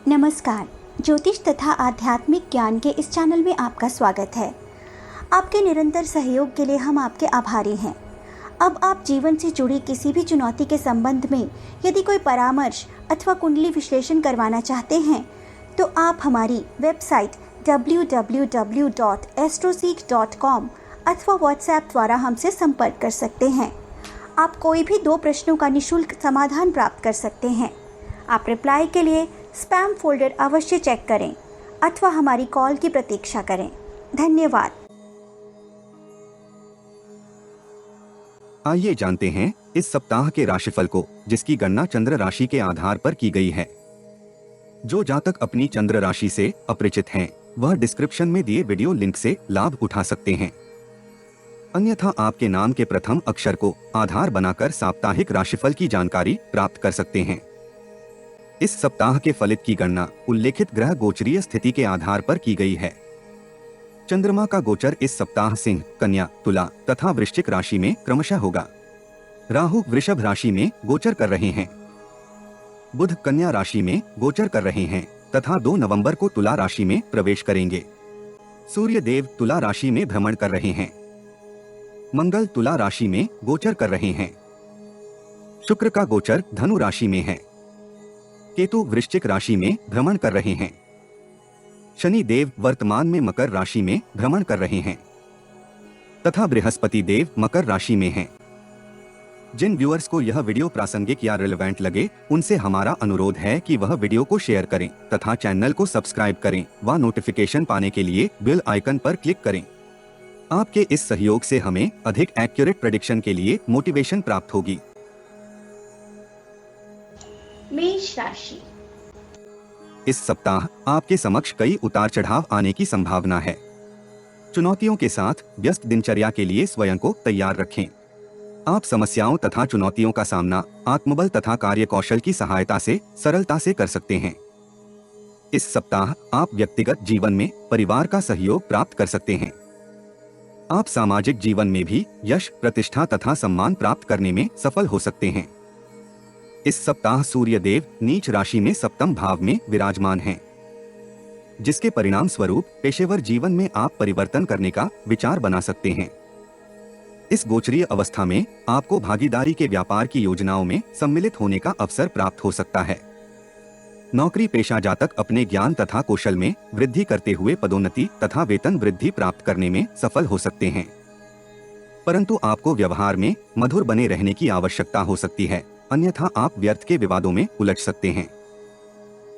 नमस्कार। ज्योतिष तथा आध्यात्मिक ज्ञान के इस चैनल में आपका स्वागत है। आपके निरंतर सहयोग के लिए हम आपके आभारी हैं। अब आप जीवन से जुड़ी किसी भी चुनौती के संबंध में यदि कोई परामर्श अथवा कुंडली विश्लेषण करवाना चाहते हैं तो आप हमारी वेबसाइट www.astroseek.com अथवा व्हाट्सएप द्वारा हमसे संपर्क कर सकते हैं। आप कोई भी 2 प्रश्नों का निःशुल्क समाधान प्राप्त कर सकते हैं। आप रिप्लाई के लिए स्पैम फोल्डर अवश्य चेक करें अथवा हमारी कॉल की प्रतीक्षा करें। धन्यवाद। आइए जानते हैं इस सप्ताह के राशिफल को, जिसकी गणना चंद्र राशि के आधार पर की गई है। जो जातक अपनी चंद्र राशि से अपरिचित हैं, वह डिस्क्रिप्शन में दिए वीडियो लिंक से लाभ उठा सकते हैं। अन्यथा आपके नाम के प्रथम अक्षर को आधार बनाकर साप्ताहिक राशिफल की जानकारी प्राप्त कर सकते हैं। इस सप्ताह के फलित की गणना उल्लेखित ग्रह गोचरीय स्थिति के आधार पर की गई है। चंद्रमा का गोचर इस सप्ताह सिंह, कन्या, तुला तथा वृश्चिक राशि में क्रमशः होगा। राहु वृषभ राशि में गोचर कर रहे हैं। बुध कन्या राशि में गोचर कर रहे हैं तथा 2 नवंबर को तुला राशि में प्रवेश करेंगे। सूर्य देव तुला राशि में भ्रमण कर रहे हैं। मंगल तुला राशि में गोचर कर रहे हैं। शुक्र का गोचर धनु राशि में है। केतु वृश्चिक राशि में भ्रमण कर रहे हैं। शनि देव वर्तमान में मकर राशि में भ्रमण कर रहे हैं तथा बृहस्पति देव मकर राशि में हैं। जिन व्यूअर्स को यह वीडियो प्रासंगिक या रिलेवेंट लगे, उनसे हमारा अनुरोध है कि वह वीडियो को शेयर करें तथा चैनल को सब्सक्राइब करें व नोटिफिकेशन पाने के लिए बेल आइकन पर क्लिक करें। आपके इस सहयोग से हमें अधिक एक्यूरेट प्रेडिक्शन के लिए मोटिवेशन प्राप्त होगी। मेष राशि। इस सप्ताह आपके समक्ष कई उतार चढ़ाव आने की संभावना है। चुनौतियों के साथ व्यस्त दिनचर्या के लिए स्वयं को तैयार रखें। आप समस्याओं तथा चुनौतियों का सामना आत्मबल तथा कार्यकौशल की सहायता से सरलता से कर सकते हैं। इस सप्ताह आप व्यक्तिगत जीवन में परिवार का सहयोग प्राप्त कर सकते हैं। आप सामाजिक जीवन में भी यश, प्रतिष्ठा तथा सम्मान प्राप्त करने में सफल हो सकते हैं। इस सप्ताह सूर्य देव नीच राशि में सप्तम भाव में विराजमान हैं, जिसके परिणाम स्वरूप पेशेवर जीवन में आप परिवर्तन करने का विचार बना सकते हैं। इस गोचरीय अवस्था में आपको भागीदारी के व्यापार की योजनाओं में सम्मिलित होने का अवसर प्राप्त हो सकता है। नौकरी पेशा जातक अपने ज्ञान तथा कौशल में वृद्धि करते हुए पदोन्नति तथा वेतन वृद्धि प्राप्त करने में सफल हो सकते हैं, परंतु आपको व्यवहार में मधुर बने रहने की आवश्यकता हो सकती है, अन्यथा आप व्यर्थ के विवादों में उलझ सकते हैं।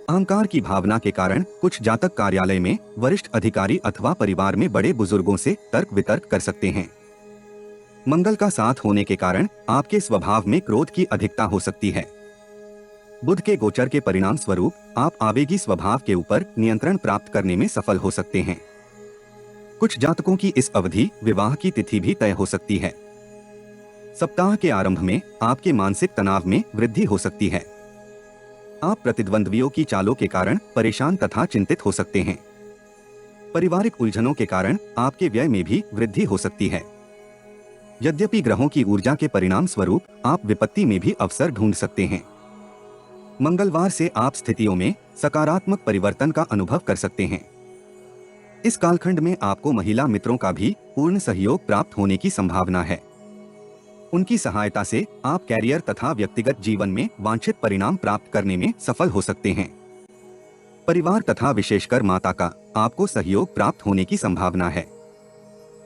अहंकार की भावना के कारण कुछ जातक कार्यालय में वरिष्ठ अधिकारी अथवा परिवार में बड़े बुजुर्गों से तर्क वितर्क कर सकते हैं। मंगल का साथ होने के कारण आपके स्वभाव में क्रोध की अधिकता हो सकती है। बुध के गोचर के परिणाम स्वरूप आप आवेगी स्वभाव के ऊपर नियंत्रण प्राप्त करने में सफल हो सकते हैं। कुछ जातकों की इस अवधि विवाह की तिथि भी तय हो सकती है। सप्ताह के आरंभ में आपके मानसिक तनाव में वृद्धि हो सकती है। आप प्रतिद्वंद्वियों की चालों के कारण परेशान तथा चिंतित हो सकते हैं। पारिवारिक उलझनों के कारण आपके व्यय में भी वृद्धि हो सकती है। यद्यपि ग्रहों की ऊर्जा के परिणाम स्वरूप आप विपत्ति में भी अवसर ढूंढ सकते हैं। मंगलवार से आप स्थितियों में सकारात्मक परिवर्तन का अनुभव कर सकते हैं। इस कालखंड में आपको महिला मित्रों का भी पूर्ण सहयोग प्राप्त होने की संभावना है। उनकी सहायता से आप कैरियर तथा व्यक्तिगत जीवन में वांछित परिणाम प्राप्त करने में सफल हो सकते हैं। परिवार तथा विशेषकर माता का आपको सहयोग प्राप्त होने की संभावना है।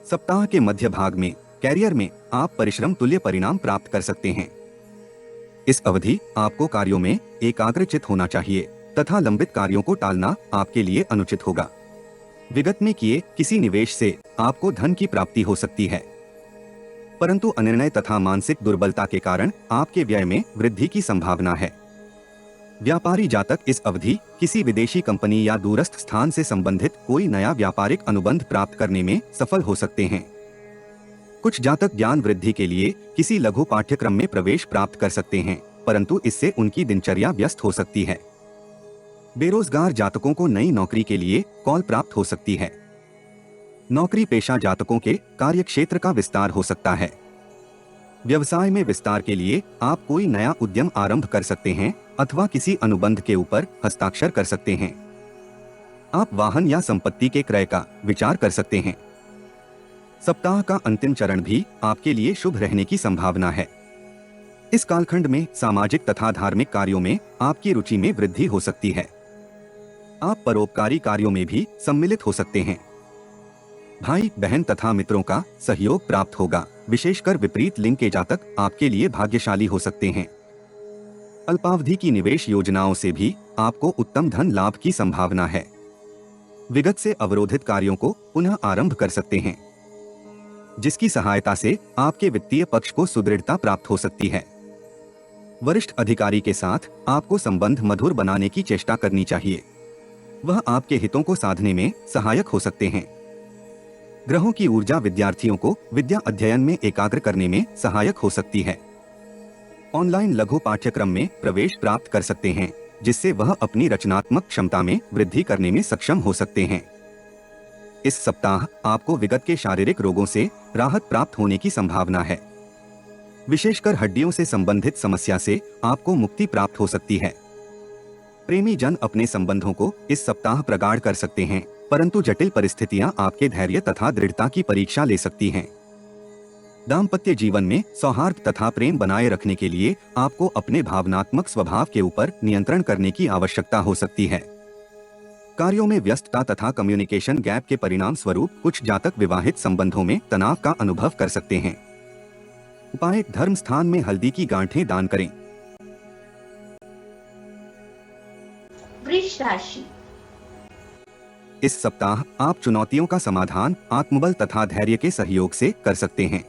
सप्ताह के मध्य भाग में कैरियर में आप परिश्रम तुल्य परिणाम प्राप्त कर सकते हैं। इस अवधि आपको कार्यों में एकाग्रचित होना चाहिए तथा लंबित कार्यों को टालना आपके लिए अनुचित होगा। विगत में किए किसी निवेश से आपको धन की प्राप्ति हो सकती है, परंतु अनिर्णय तथा मानसिक दुर्बलता के कारण आपके व्यय में वृद्धि की संभावना है। व्यापारी जातक इस अवधि किसी विदेशी कंपनी या दूरस्थ स्थान से संबंधित कोई नया व्यापारिक अनुबंध प्राप्त करने में सफल हो सकते हैं। कुछ जातक ज्ञान वृद्धि के लिए किसी लघु पाठ्यक्रम में प्रवेश प्राप्त कर सकते हैं, परंतु इससे उनकी दिनचर्या व्यस्त हो सकती है। बेरोजगार जातकों को नई नौकरी के लिए कॉल प्राप्त हो सकती है। नौकरी पेशा जातकों के कार्य क्षेत्र का विस्तार हो सकता है। व्यवसाय में विस्तार के लिए आप कोई नया उद्यम आरंभ कर सकते हैं अथवा किसी अनुबंध के ऊपर हस्ताक्षर कर सकते हैं। आप वाहन या संपत्ति के क्रय का विचार कर सकते हैं। सप्ताह का अंतिम चरण भी आपके लिए शुभ रहने की संभावना है। इस कालखंड में सामाजिक तथा धार्मिक कार्यों में आपकी रुचि में वृद्धि हो सकती है। आप परोपकारी कार्यों में भी सम्मिलित हो सकते हैं। भाई बहन तथा मित्रों का सहयोग प्राप्त होगा। विशेषकर विपरीत लिंग के जातक आपके लिए भाग्यशाली हो सकते हैं। अल्पावधि की निवेश योजनाओं से भी आपको उत्तम धन लाभ की संभावना है। विगत से अवरोधित कार्यों को पुनः आरंभ कर सकते हैं, जिसकी सहायता से आपके वित्तीय पक्ष को सुदृढ़ता प्राप्त हो सकती है। वरिष्ठ अधिकारी के साथ आपको संबंध मधुर बनाने की चेष्टा करनी चाहिए। वह आपके हितों को साधने में सहायक हो सकते हैं। ग्रहों की ऊर्जा विद्यार्थियों को विद्या अध्ययन में एकाग्र करने में सहायक हो सकती है। ऑनलाइन लघु पाठ्यक्रम में प्रवेश प्राप्त कर सकते हैं, जिससे वह अपनी रचनात्मक क्षमता में वृद्धि करने में सक्षम हो सकते हैं। इस सप्ताह आपको विगत के शारीरिक रोगों से राहत प्राप्त होने की संभावना है। विशेषकर हड्डियों से संबंधित समस्या से आपको मुक्ति प्राप्त हो सकती है। प्रेमी जन अपने संबंधों को इस सप्ताह प्रगाढ़ कर सकते हैं, परंतु जटिल परिस्थितियां आपके धैर्य तथा दृढ़ता की परीक्षा ले सकती हैं। दाम्पत्य जीवन में सौहार्द तथा प्रेम बनाए रखने के लिए आपको अपने भावनात्मक स्वभाव के ऊपर नियंत्रण करने की आवश्यकता हो सकती है। कार्यों में व्यस्तता तथा कम्युनिकेशन गैप के परिणाम स्वरूप कुछ जातक विवाहित संबंधों में तनाव का अनुभव कर सकते हैं। उपाय: धर्म स्थान में हल्दी की गांठें दान करें। वृष राशि। इस सप्ताह आप चुनौतियों का समाधान आत्मबल तथा धैर्य के सहयोग से कर सकते हैं।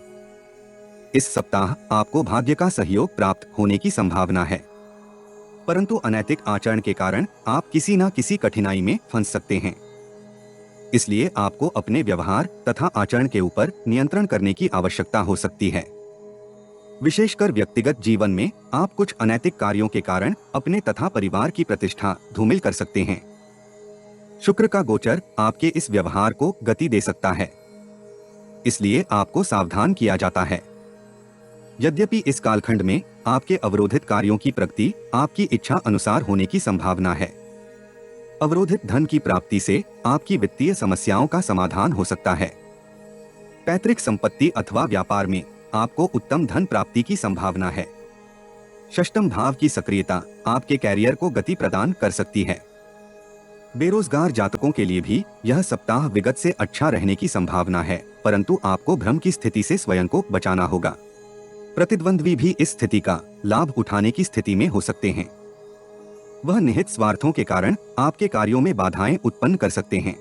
इस सप्ताह आपको भाग्य का सहयोग प्राप्त होने की संभावना है, परंतु अनैतिक आचरण के कारण आप किसी न किसी कठिनाई में फंस सकते हैं। इसलिए आपको अपने व्यवहार तथा आचरण के ऊपर नियंत्रण करने की आवश्यकता हो सकती है। विशेषकर व्यक्तिगत जीवन में आप कुछ अनैतिक कार्यों के कारण अपने तथा परिवार की प्रतिष्ठा धूमिल कर सकते हैं। शुक्र का गोचर आपके इस व्यवहार को गति दे सकता है, इसलिए आपको सावधान किया जाता है। यद्यपि इस कालखंड में आपके अवरोधित कार्यों की प्रगति आपकी इच्छा अनुसार होने की संभावना है। अवरोधित धन की प्राप्ति से आपकी वित्तीय समस्याओं का समाधान हो सकता है। पैतृक संपत्ति अथवा व्यापार में आपको उत्तम धन प्राप्ति की संभावना है। षष्ठम भाव की सक्रियता आपके कैरियर को गति प्रदान कर सकती है। बेरोजगार जातकों के लिए भी यह सप्ताह विगत से अच्छा रहने की संभावना है, परंतु आपको भ्रम की स्थिति से स्वयं को बचाना होगा। प्रतिद्वंद्वी भी इस स्थिति का लाभ उठाने की स्थिति में हो सकते हैं। वह निहित स्वार्थों के कारण आपके कार्यों में बाधाएं उत्पन्न कर सकते हैं,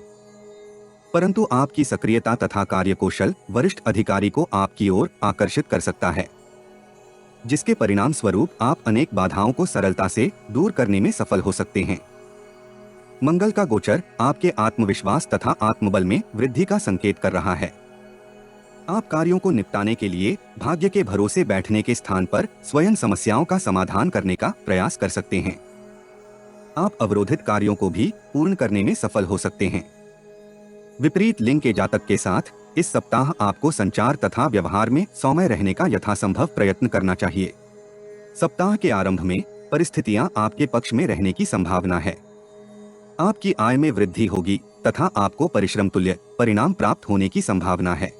परंतु आपकी सक्रियता तथा कार्यकौशल वरिष्ठ अधिकारी को आपकी ओर आकर्षित कर सकता है, जिसके परिणाम स्वरूप आप अनेक बाधाओं को सरलता से दूर करने में सफल हो सकते हैं। मंगल का गोचर आपके आत्मविश्वास तथा आत्मबल में वृद्धि का संकेत कर रहा है। आप कार्यों को निपटाने के लिए भाग्य के भरोसे बैठने के स्थान पर स्वयं समस्याओं का समाधान करने का प्रयास कर सकते हैं। आप अवरोधित कार्यों को भी पूर्ण करने में सफल हो सकते हैं। विपरीत लिंग के जातक के साथ इस सप्ताह आपको संचार तथा व्यवहार में सौम्य रहने का यथासंभव प्रयत्न करना चाहिए। सप्ताह के आरंभ में परिस्थितियां आपके पक्ष में रहने की संभावना है। आपकी आय में वृद्धि होगी तथा आपको परिश्रम तुल्य परिणाम प्राप्त होने की संभावना है।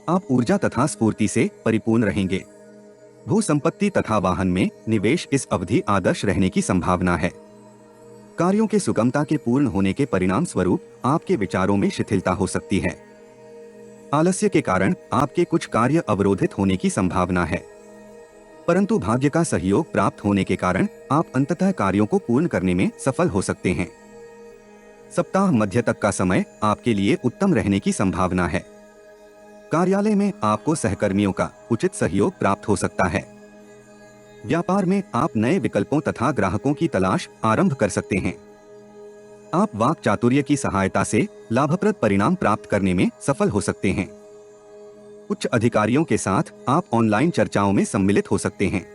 आप ऊर्जा तथा स्फूर्ति से परिपूर्ण रहेंगे। भू संपत्ति तथा वाहन में निवेश इस अवधि आदर्श रहने की संभावना है। कार्यों के सुगमता के पूर्ण होने के परिणाम स्वरूप आपके विचारों में शिथिलता हो सकती है। आलस्य के कारण आपके कुछ कार्य अवरोधित होने की संभावना है, परंतु भाग्य का सहयोग प्राप्त होने के कारण आप अंततः कार्यों को पूर्ण करने में सफल हो सकते हैं। सप्ताह मध्य तक का समय आपके लिए उत्तम रहने की संभावना है। कार्यालय में आपको सहकर्मियों का उचित सहयोग प्राप्त हो सकता है। व्यापार में आप नए विकल्पों तथा ग्राहकों की तलाश आरंभ कर सकते हैं। आप वाक चातुर्य की सहायता से लाभप्रद परिणाम प्राप्त करने में सफल हो सकते हैं। उच्च अधिकारियों के साथ आप ऑनलाइन चर्चाओं में सम्मिलित हो सकते हैं।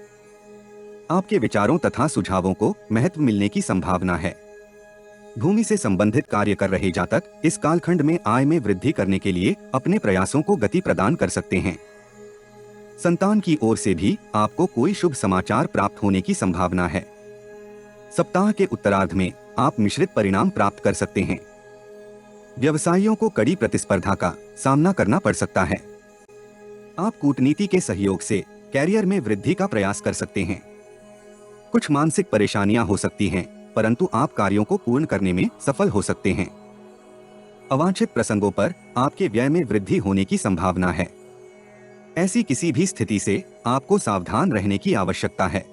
आपके विचारों तथा सुझावों को महत्व मिलने की संभावना है। भूमि से संबंधित कार्य कर रहे जातक इस कालखंड में आय में वृद्धि करने के लिए अपने प्रयासों को गति प्रदान कर सकते हैं। संतान की ओर से भी आपको कोई शुभ समाचार प्राप्त होने की संभावना है। सप्ताह के उत्तरार्ध में आप मिश्रित परिणाम प्राप्त कर सकते हैं। व्यवसायियों को कड़ी प्रतिस्पर्धा का सामना करना पड़ सकता है। आप कूटनीति के सहयोग से कैरियर में वृद्धि का प्रयास कर सकते हैं। कुछ मानसिक परेशानियां हो सकती हैं, परंतु आप कार्यों को पूर्ण करने में सफल हो सकते हैं। अवांछित प्रसंगों पर आपके व्यय में वृद्धि होने की संभावना है। ऐसी किसी भी स्थिति से आपको सावधान रहने की आवश्यकता है।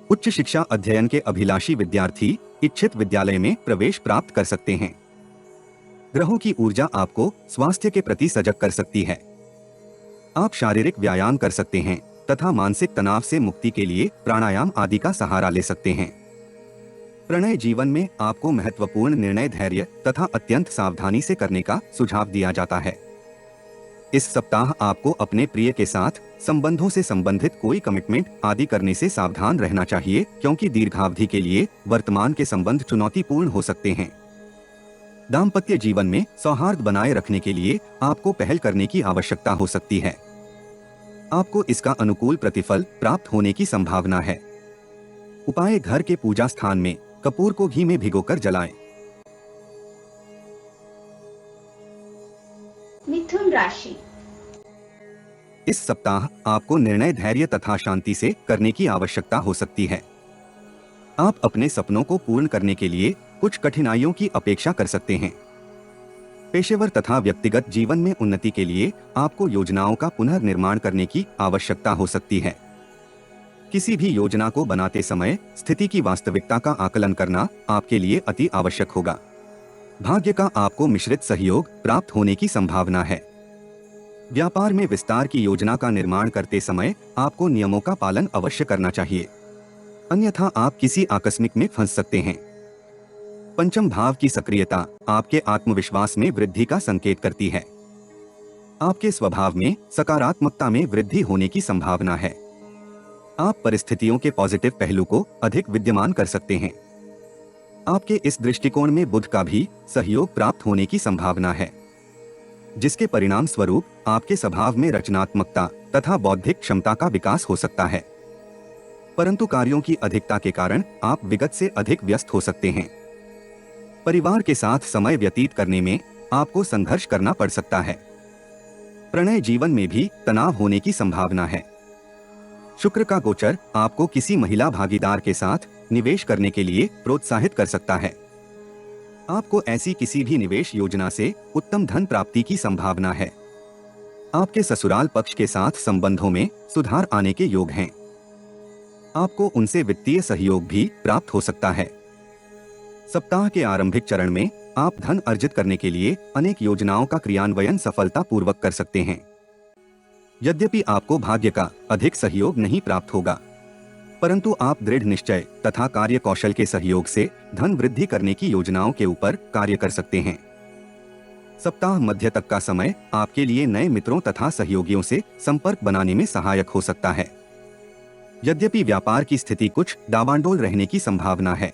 उच्च शिक्षा अध्ययन के अभिलाषी विद्यार्थी इच्छित विद्यालय में प्रवेश प्राप्त कर सकते हैं। ग्रहों की ऊर्जा आपको स्वास्थ्य के प्रति सजग कर सकती है। आप शारीरिक व्यायाम कर सकते हैं तथा मानसिक तनाव से मुक्ति के लिए प्राणायाम आदि का सहारा ले सकते हैं। प्रणय जीवन में आपको महत्वपूर्ण निर्णय धैर्य तथा अत्यंत सावधानी से करने का सुझाव दिया जाता है। इस सप्ताह आपको अपने प्रिय के साथ संबंधों से संबंधित कोई कमिटमेंट आदि करने से सावधान रहना चाहिए, क्योंकि दीर्घावधि के लिए वर्तमान के संबंध चुनौतीपूर्ण हो सकते हैं। दाम्पत्य जीवन में सौहार्द बनाए रखने के लिए आपको पहल करने की आवश्यकता हो सकती है। आपको इसका अनुकूल प्रतिफल प्राप्त होने की संभावना है। उपाय: घर के पूजा स्थान में कपूर को घी में भिगोकर जलाएं। मिथुन राशि। इस सप्ताह आपको निर्णय धैर्य तथा शांति से करने की आवश्यकता हो सकती है। आप अपने सपनों को पूर्ण करने के लिए कुछ कठिनाइयों की अपेक्षा कर सकते हैं। पेशेवर तथा व्यक्तिगत जीवन में उन्नति के लिए आपको योजनाओं का पुनर्निर्माण करने की आवश्यकता हो सकती है। किसी भी योजना को बनाते समय स्थिति की वास्तविकता का आकलन करना आपके लिए अति आवश्यक होगा। भाग्य का आपको मिश्रित सहयोग प्राप्त होने की संभावना है। व्यापार में विस्तार की योजना का निर्माण करते समय आपको नियमों का पालन अवश्य करना चाहिए, अन्यथा आप किसी आकस्मिक में फंस सकते हैं। पंचम भाव की सक्रियता आपके आत्मविश्वास में वृद्धि का संकेत करती है। आपके स्वभाव में सकारात्मकता में वृद्धि होने की संभावना है। आप परिस्थितियों के पॉजिटिव पहलू को अधिक विद्यमान कर सकते हैं। आपके इस दृष्टिकोण में बुध का भी सहयोग प्राप्त होने की संभावना है, जिसके परिणाम स्वरूप आपके स्वभाव में रचनात्मकता तथा बौद्धिक क्षमता का विकास हो सकता है। परंतु कार्यों की अधिकता के कारण आप विगत से अधिक व्यस्त हो सकते हैं। परिवार के साथ समय व्यतीत करने में आपको संघर्ष करना पड़ सकता है। प्रणय जीवन में भी तनाव होने की संभावना है। शुक्र का गोचर आपको किसी महिला भागीदार के साथ निवेश करने के लिए प्रोत्साहित कर सकता है। आपको ऐसी किसी भी निवेश योजना से उत्तम धन प्राप्ति की संभावना है। आपके ससुराल पक्ष के साथ संबंधों में सुधार आने के योग हैं। आपको उनसे वित्तीय सहयोग भी प्राप्त हो सकता है। सप्ताह के आरंभिक चरण में आप धन अर्जित करने के लिए अनेक योजनाओं का क्रियान्वयन सफलतापूर्वक कर सकते हैं। यद्यपि आपको भाग्य का अधिक सहयोग नहीं प्राप्त होगा, परंतु आप दृढ़ निश्चय तथा कार्य कौशल के सहयोग से धन वृद्धि करने की योजनाओं के ऊपर कार्य कर सकते हैं। सप्ताह मध्य तक का समय आपके लिए नए मित्रों तथा सहयोगियों से संपर्क बनाने में सहायक हो सकता है। यद्यपि व्यापार की स्थिति कुछ डावांडोल रहने की संभावना है,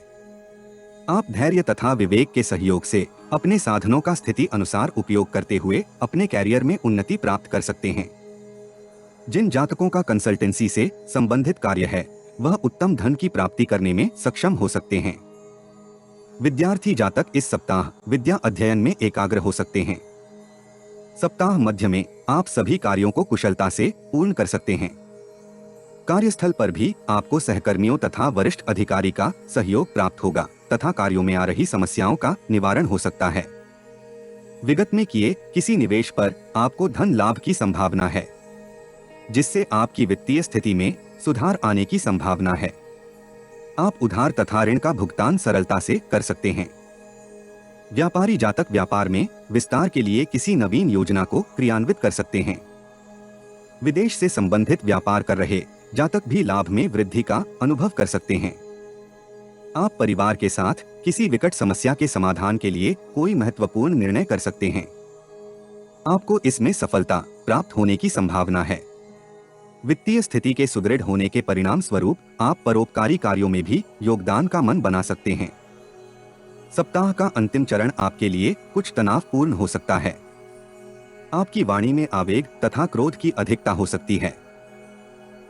आप धैर्य तथा विवेक के सहयोग से अपने साधनों का स्थिति अनुसार उपयोग करते हुए अपने कैरियर में उन्नति प्राप्त कर सकते हैं। जिन जातकों का कंसल्टेंसी से संबंधित कार्य है, वह उत्तम धन की प्राप्ति करने में सक्षम हो सकते हैं। विद्यार्थी जातक इस सप्ताह विद्या अध्ययन में एकाग्र हो सकते हैं। सप्ताह मध्य में आप सभी कार्यों को कुशलता से पूर्ण कर सकते हैं। कार्यस्थल पर भी आपको सहकर्मियों तथा वरिष्ठ अधिकारी का सहयोग प्राप्त होगा तथा कार्यों में आ रही समस्याओं का निवारण हो सकता है। विगत में किए किसी निवेश पर आपको धन लाभ की संभावना है, जिससे आपकी वित्तीय स्थिति में सुधार आने की संभावना है। आप उधार तथा ऋण का भुगतान सरलता से कर सकते हैं। व्यापारी जातक व्यापार में विस्तार के लिए किसी नवीन योजना को क्रियान्वित कर सकते हैं। विदेश से संबंधित व्यापार कर रहे जातक भी लाभ में वृद्धि का अनुभव कर सकते हैं। आप परिवार के साथ किसी विकट समस्या के समाधान के लिए कोई महत्वपूर्ण निर्णय कर सकते हैं। आपको इसमें सफलता प्राप्त होने की संभावना है। वित्तीय स्थिति के सुदृढ़ होने के परिणाम स्वरूप आप परोपकारी कार्यों में भी योगदान का मन बना सकते हैं। सप्ताह का अंतिम चरण आपके लिए कुछ तनावपूर्ण हो सकता है। आपकी वाणी में आवेग तथा क्रोध की अधिकता हो सकती है।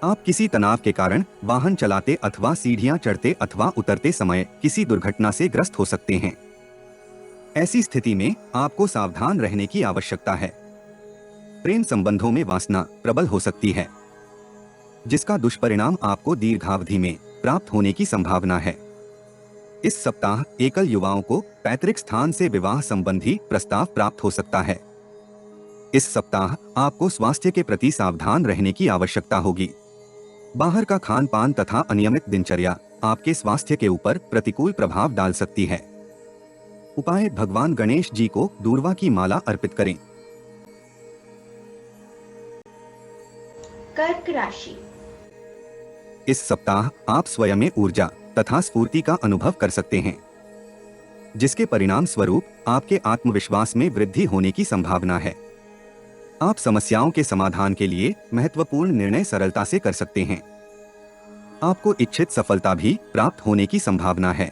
आप किसी तनाव के कारण वाहन चलाते अथवा सीढ़ियां चढ़ते अथवा उतरते समय किसी दुर्घटना से ग्रस्त हो सकते हैं। ऐसी स्थिति में आपको सावधान रहने की आवश्यकता है। प्रेम संबंधों में वासना प्रबल हो सकती है, जिसका दुष्परिणाम आपको दीर्घावधि में प्राप्त होने की संभावना है। इस सप्ताह एकल युवाओं को पैतृक स्थान से विवाह संबंधी प्रस्ताव प्राप्त हो सकता है। इस सप्ताह आपको स्वास्थ्य के प्रति सावधान रहने की आवश्यकता होगी। बाहर का खान पान तथा अनियमित दिनचर्या आपके स्वास्थ्य के ऊपर प्रतिकूल प्रभाव डाल सकती है। उपाय: भगवान गणेश जी को दूर्वा की माला अर्पित करें। कर्क राशि। इस सप्ताह आप स्वयं में ऊर्जा तथा स्फूर्ति का अनुभव कर सकते हैं, जिसके परिणाम स्वरूप आपके आत्मविश्वास में वृद्धि होने की संभावना है। आप समस्याओं के समाधान के लिए महत्वपूर्ण निर्णय सरलता से कर सकते हैं। आपको इच्छित सफलता भी प्राप्त होने की संभावना है।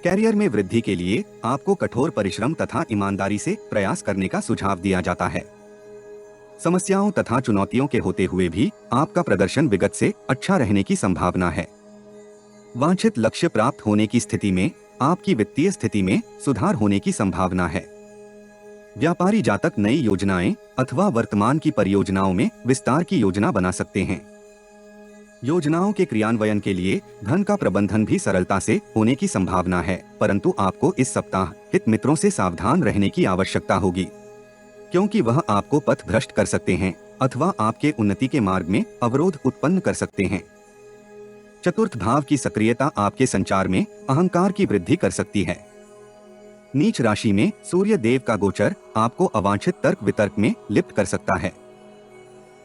कैरियर में वृद्धि के लिए आपको कठोर परिश्रम तथा ईमानदारी से प्रयास करने का सुझाव दिया जाता है। समस्याओं तथा चुनौतियों के होते हुए भी आपका प्रदर्शन विगत से अच्छा रहने की संभावना है। वांछित लक्ष्य प्राप्त होने की स्थिति में आपकी वित्तीय स्थिति में सुधार होने की संभावना है। व्यापारी जातक नई योजनाएं अथवा वर्तमान की परियोजनाओं में विस्तार की योजना बना सकते हैं। योजनाओं के क्रियान्वयन के लिए धन का प्रबंधन भी सरलता से होने की संभावना है, परंतु आपको इस सप्ताह हित मित्रों से सावधान रहने की आवश्यकता होगी, क्योंकि वह आपको पथ भ्रष्ट कर सकते हैं अथवा आपके उन्नति के मार्ग में अवरोध उत्पन्न कर सकते हैं। चतुर्थ भाव की सक्रियता आपके संचार में अहंकार की वृद्धि कर सकती है। नीच राशि में सूर्य देव का गोचर आपको अवांछित तर्क वितर्क में लिप्त कर सकता है।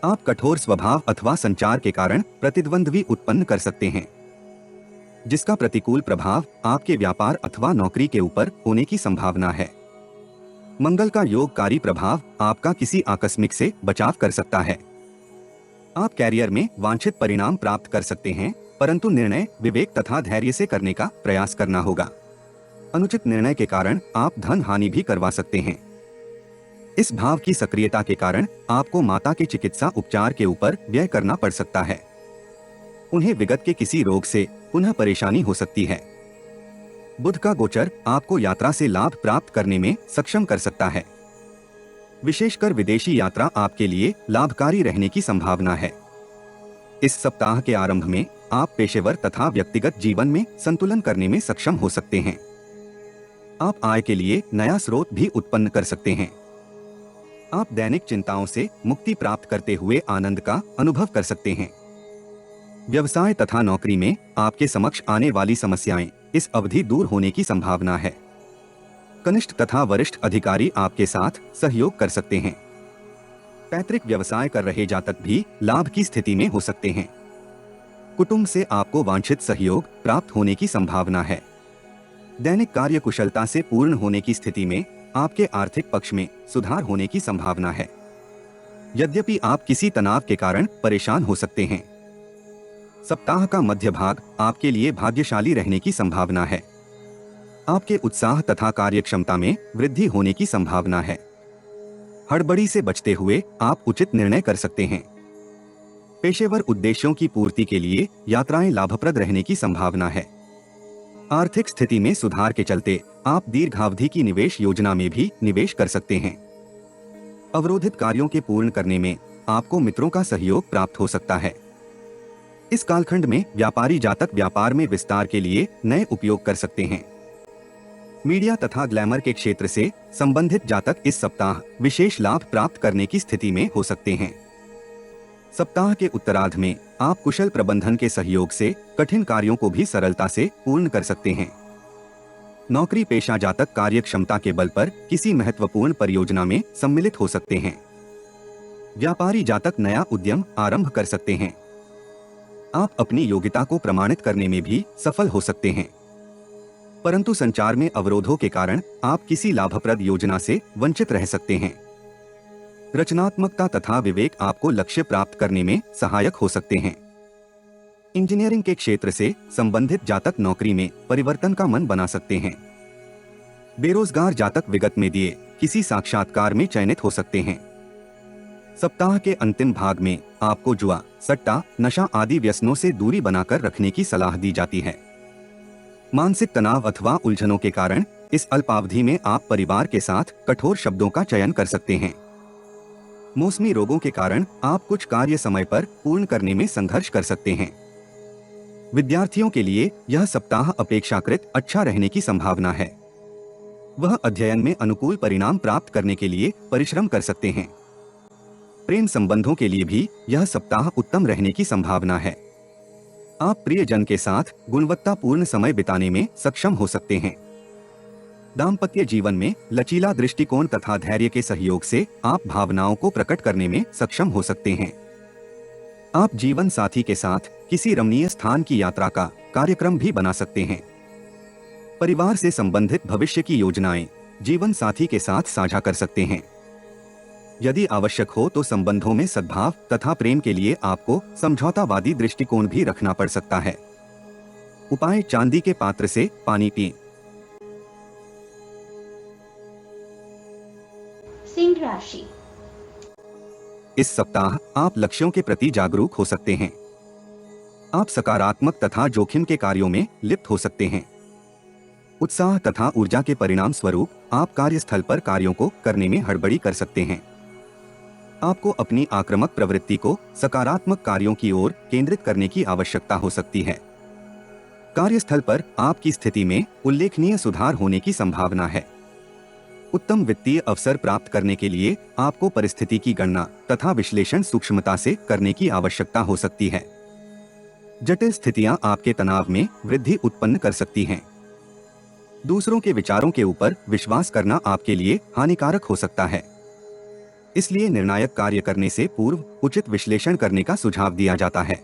आप कठोर स्वभाव अथवा संचार के कारण प्रतिद्वंद भी उत्पन्न कर सकते हैं, जिसका प्रतिकूल प्रभाव आपके व्यापार अथवा नौकरी के ऊपर होने की संभावना है। मंगल का योगकारी प्रभाव आपका किसी आकस्मिक से बचाव कर सकता है। आप कैरियर में वांछित परिणाम प्राप्त कर सकते हैं, परंतु निर्णय विवेक तथा धैर्य से करने का प्रयास करना होगा। अनुचित निर्णय के कारण आप धन हानि भी करवा सकते हैं। इस भाव की सक्रियता के कारण आपको माता के चिकित्सा उपचार के ऊपर व्यय करना पड़ सकता है। उन्हें विगत के किसी रोग से पुनः परेशानी हो सकती है। बुध का गोचर आपको यात्रा से लाभ प्राप्त करने में सक्षम कर सकता है। विशेषकर विदेशी यात्रा आपके लिए लाभकारी रहने की संभावना है। इस सप्ताह के आरंभ में आप पेशेवर तथा व्यक्तिगत जीवन में संतुलन करने में सक्षम हो सकते हैं। आप आय के लिए नया स्रोत भी उत्पन्न कर सकते हैं। आप दैनिक चिंताओं से मुक्ति प्राप्त करते हुए आनंद का अनुभव कर सकते हैं। व्यवसाय तथा नौकरी में आपके समक्ष आने वाली समस्याएं इस अवधि दूर होने की संभावना है। कनिष्ठ तथा वरिष्ठ अधिकारी आपके साथ सहयोग कर सकते हैं। पैतृक व्यवसाय कर रहे जातक भी लाभ की स्थिति में हो सकते हैं। कुटुंब से आपको वांछित सहयोग प्राप्त होने की संभावना है। दैनिक कार्य कुशलता से पूर्ण होने की स्थिति में आपके आर्थिक पक्ष में सुधार होने की संभावना है। यद्यपि आप किसी तनाव के कारण परेशान हो सकते हैं। सप्ताह का मध्य भाग आपके लिए भाग्यशाली रहने की संभावना है। आपके उत्साह तथा कार्यक्षमता में वृद्धि होने की संभावना है। हड़बड़ी से बचते हुए आप उचित निर्णय कर सकते हैं। पेशेवर उद्देश्यों की पूर्ति के लिए यात्राएं लाभप्रद रहने की संभावना है। आर्थिक स्थिति में सुधार के चलते आप दीर्घावधि की निवेश योजना में भी निवेश कर सकते हैं। अवरोधित कार्यों के पूर्ण करने में आपको मित्रों का सहयोग प्राप्त हो सकता है। इस कालखंड में व्यापारी जातक व्यापार में विस्तार के लिए नए उपयोग कर सकते हैं। मीडिया तथा ग्लैमर के क्षेत्र से संबंधित जातक इस सप्ताह विशेष लाभ प्राप्त करने की स्थिति में हो सकते हैं। सप्ताह के उत्तरार्ध में आप कुशल प्रबंधन के सहयोग से कठिन कार्यों को भी सरलता से पूर्ण कर सकते हैं। नौकरी पेशा जातक कार्य क्षमता के बल पर किसी महत्वपूर्ण परियोजना में सम्मिलित हो सकते हैं। व्यापारी जातक नया उद्यम आरंभ कर सकते हैं। आप अपनी योग्यता को प्रमाणित करने में भी सफल हो सकते हैं, परंतु संचार में अवरोधों के कारण आप किसी लाभप्रद योजना से वंचित रह सकते हैं। रचनात्मकता तथा विवेक आपको लक्ष्य प्राप्त करने में सहायक हो सकते हैं। इंजीनियरिंग के क्षेत्र से संबंधित जातक नौकरी में परिवर्तन का मन बना सकते हैं। बेरोजगार जातक विगत में दिए किसी साक्षात्कार में चयनित हो सकते हैं। सप्ताह के अंतिम भाग में आपको जुआ, सट्टा, नशा आदि व्यसनों से दूरी बनाकर रखने की सलाह दी जाती है। मानसिक तनाव अथवा उलझनों के कारण इस अल्पावधि में आप परिवार के साथ कठोर शब्दों का चयन कर सकते हैं। मौसमी रोगों के कारण आप कुछ कार्य समय पर पूर्ण करने में संघर्ष कर सकते हैं। विद्यार्थियों के लिए यह सप्ताह अपेक्षाकृत अच्छा रहने की संभावना है। वह अध्ययन में अनुकूल परिणाम प्राप्त करने के लिए परिश्रम कर सकते हैं। प्रेम संबंधों के लिए भी यह सप्ताह उत्तम रहने की संभावना है। आप प्रियजन के साथ गुणवत्तापूर्ण समय बिताने में सक्षम हो सकते हैं। दाम्पत्य जीवन में लचीला दृष्टिकोण तथा धैर्य के सहयोग से आप भावनाओं को प्रकट करने में सक्षम हो सकते हैं। आप जीवन साथी के साथ किसी रमणीय स्थान की यात्रा का कार्यक्रम भी बना सकते हैं। परिवार से संबंधित भविष्य की योजनाएं जीवन साथी के साथ साझा कर सकते हैं। यदि आवश्यक हो तो संबंधों में सद्भाव तथा प्रेम के लिए आपको समझौतावादी दृष्टिकोण भी रखना पड़ सकता है। उपाय: चांदी के पात्र से पानी पिएं। सिंह राशि। इस सप्ताह आप लक्ष्यों के प्रति जागरूक हो सकते हैं। आप सकारात्मक तथा जोखिम के कार्यों में लिप्त हो सकते हैं। उत्साह तथा ऊर्जा के परिणाम स्वरूप आप कार्यस्थल पर कार्यों को करने में हड़बड़ी कर सकते हैं। आपको अपनी आक्रामक प्रवृत्ति को सकारात्मक कार्यों की ओर केंद्रित करने की आवश्यकता हो सकती है। कार्यस्थल पर आपकी स्थिति में उल्लेखनीय सुधार होने की संभावना है। उत्तम वित्तीय अवसर प्राप्त करने के लिए आपको परिस्थिति की गणना तथा विश्लेषण सूक्ष्मता से करने की आवश्यकता हो सकती है। जटिल स्थितियां आपके तनाव में वृद्धि उत्पन्न कर सकती हैं। दूसरों के विचारों के ऊपर विश्वास करना आपके लिए हानिकारक हो सकता है। इसलिए निर्णायक कार्य करने से पूर्व उचित विश्लेषण करने का सुझाव दिया जाता है।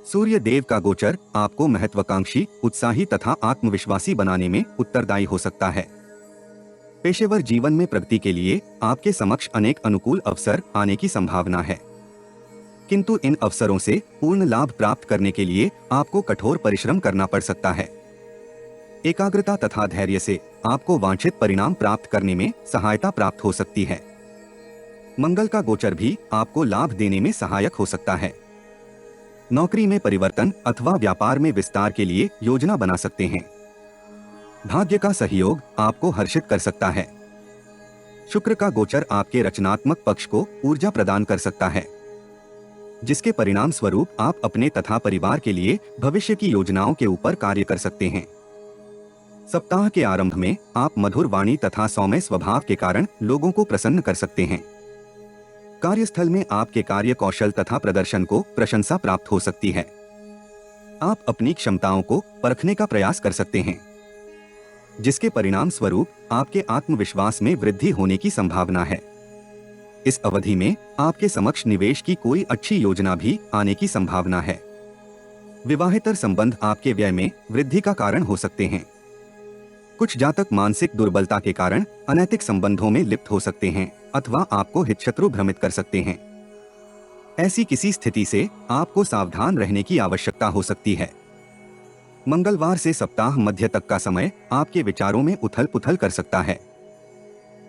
सूर्य देव का गोचर आपको महत्वाकांक्षी, उत्साही तथा आत्मविश्वासी बनाने में उत्तरदायी हो सकता है। पेशेवर जीवन में प्रगति के लिए आपके समक्ष अनेक अनुकूल अवसर आने की संभावना है, किंतु इन अवसरों से पूर्ण लाभ प्राप्त करने के लिए आपको कठोर परिश्रम करना पड़ सकता है। एकाग्रता तथा धैर्य से आपको वांछित परिणाम प्राप्त करने में सहायता प्राप्त हो सकती है। मंगल का गोचर भी आपको लाभ देने में सहायक हो सकता है। नौकरी में परिवर्तन अथवा व्यापार में विस्तार के लिए योजना बना सकते हैं। भाग्य का सहयोग आपको हर्षित कर सकता है। शुक्र का गोचर आपके रचनात्मक पक्ष को ऊर्जा प्रदान कर सकता है, जिसके परिणाम स्वरूप आप अपने तथा परिवार के लिए भविष्य की योजनाओं के ऊपर कार्य कर सकते हैं। सप्ताह के आरंभ में आप मधुर वाणी तथा सौम्य स्वभाव के कारण लोगों को प्रसन्न कर सकते हैं। कार्यस्थल में आपके कार्य कौशल तथा प्रदर्शन को प्रशंसा प्राप्त हो सकती है। आप अपनी क्षमताओं को परखने का प्रयास कर सकते हैं, जिसके परिणाम स्वरूप आपके आत्मविश्वास में वृद्धि होने की संभावना है। इस अवधि में आपके समक्ष निवेश की कोई अच्छी योजना भी आने की संभावना है। विवाहेतर संबंध आपके व्यय में वृद्धि का कारण हो सकते हैं। कुछ जातक मानसिक दुर्बलता के कारण अनैतिक संबंधों में लिप्त हो सकते हैं अथवा आपको हितशत्रु भ्रमित कर सकते हैं। ऐसी किसी स्थिति से आपको सावधान रहने की आवश्यकता हो सकती है। मंगलवार से सप्ताह मध्य तक का समय आपके विचारों में उथल पुथल कर सकता है।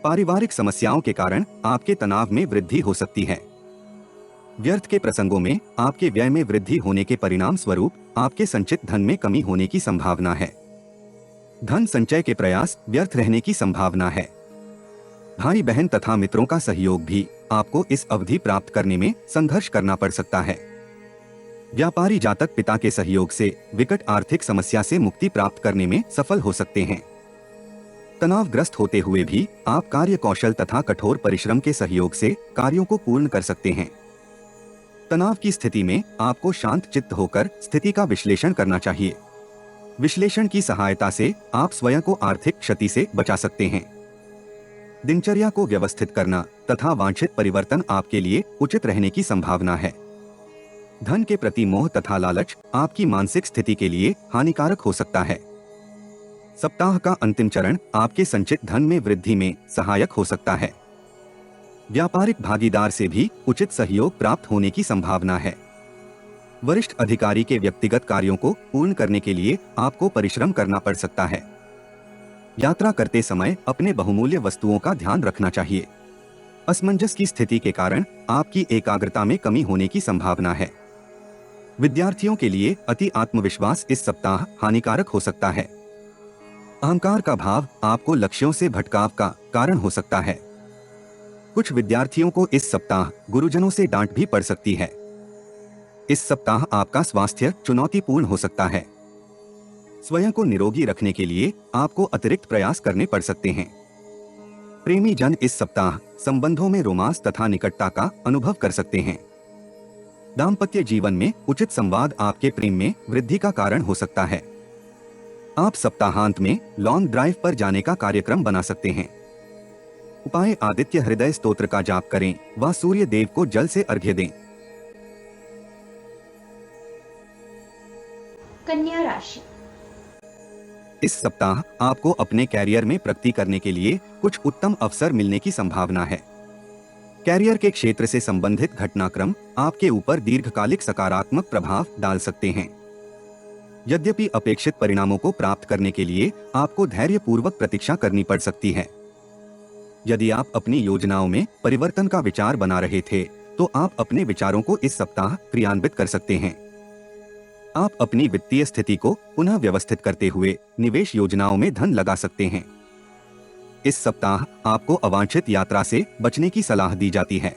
पारिवारिक समस्याओं के कारण आपके तनाव में वृद्धि हो सकती है। व्यर्थ के प्रसंगों में आपके व्यय में वृद्धि होने के परिणाम स्वरूप आपके संचित धन में कमी होने की संभावना है। धन संचय के प्रयास व्यर्थ रहने की संभावना है। भाई बहन तथा मित्रों का सहयोग भी आपको इस अवधि प्राप्त करने में संघर्ष करना पड़ सकता है। व्यापारी जातक पिता के सहयोग से विकट आर्थिक समस्या से मुक्ति प्राप्त करने में सफल हो सकते हैं। तनावग्रस्त होते हुए भी आप कार्य कौशल तथा कठोर परिश्रम के सहयोग से कार्यों को पूर्ण कर सकते हैं। तनाव की स्थिति में आपको शांत चित्त होकर स्थिति का विश्लेषण करना चाहिए। विश्लेषण की सहायता से आप स्वयं को आर्थिक क्षति से बचा सकते हैं। दिनचर्या को व्यवस्थित करना तथा वांछित परिवर्तन आपके लिए उचित रहने की संभावना है। धन के प्रति मोह तथा लालच आपकी मानसिक स्थिति के लिए हानिकारक हो सकता है। सप्ताह का अंतिम चरण आपके संचित धन में वृद्धि में सहायक हो सकता है। व्यापारिक भागीदार से भी उचित सहयोग प्राप्त होने की संभावना है। वरिष्ठ अधिकारी के व्यक्तिगत कार्यों को पूर्ण करने के लिए आपको परिश्रम करना पड़ सकता है। यात्रा करते समय अपने बहुमूल्य वस्तुओं का ध्यान रखना चाहिए। असमंजस की स्थिति के कारण आपकी एकाग्रता में कमी होने की संभावना है। विद्यार्थियों के लिए अति आत्मविश्वास इस सप्ताह हानिकारक हो सकता है। अहंकार का भाव आपको लक्ष्यों से भटकाव का कारण हो सकता है। कुछ विद्यार्थियों को इस सप्ताह गुरुजनों से डांट भी पड़ सकती है। इस सप्ताह आपका स्वास्थ्य चुनौतीपूर्ण हो सकता है। स्वयं को निरोगी रखने के लिए आपको अतिरिक्त प्रयास करने पड़ सकते हैं। प्रेमी जन इस सप्ताह संबंधों में रोमांस तथा निकटता का अनुभव कर सकते हैं। दाम्पत्य जीवन में उचित संवाद आपके प्रेम में वृद्धि का कारण हो सकता है। आप सप्ताहांत में लॉन्ग ड्राइव पर जाने का कार्यक्रम बना सकते हैं। उपाय आदित्य हृदय स्तोत्र का जाप करें व सूर्य देव को जल से अर्घ्य दें। कन्या राशि। इस सप्ताह आपको अपने कैरियर में प्रगति करने के लिए कुछ उत्तम अवसर मिलने की संभावना है। कैरियर के क्षेत्र से संबंधित घटनाक्रम आपके ऊपर दीर्घकालिक सकारात्मक प्रभाव डाल सकते हैं। यद्यपि अपेक्षित परिणामों को प्राप्त करने के लिए आपको धैर्यपूर्वक प्रतीक्षा करनी पड़ सकती है। यदि आप अपनी योजनाओं में परिवर्तन का विचार बना रहे थे, तो आप अपने विचारों को इस सप्ताह क्रियान्वित कर सकते हैं। आप अपनी वित्तीय स्थिति को पुनः व्यवस्थित करते हुए निवेश योजनाओं में धन लगा सकते हैं। इस सप्ताह आपको अवांछित यात्रा से बचने की सलाह दी जाती है।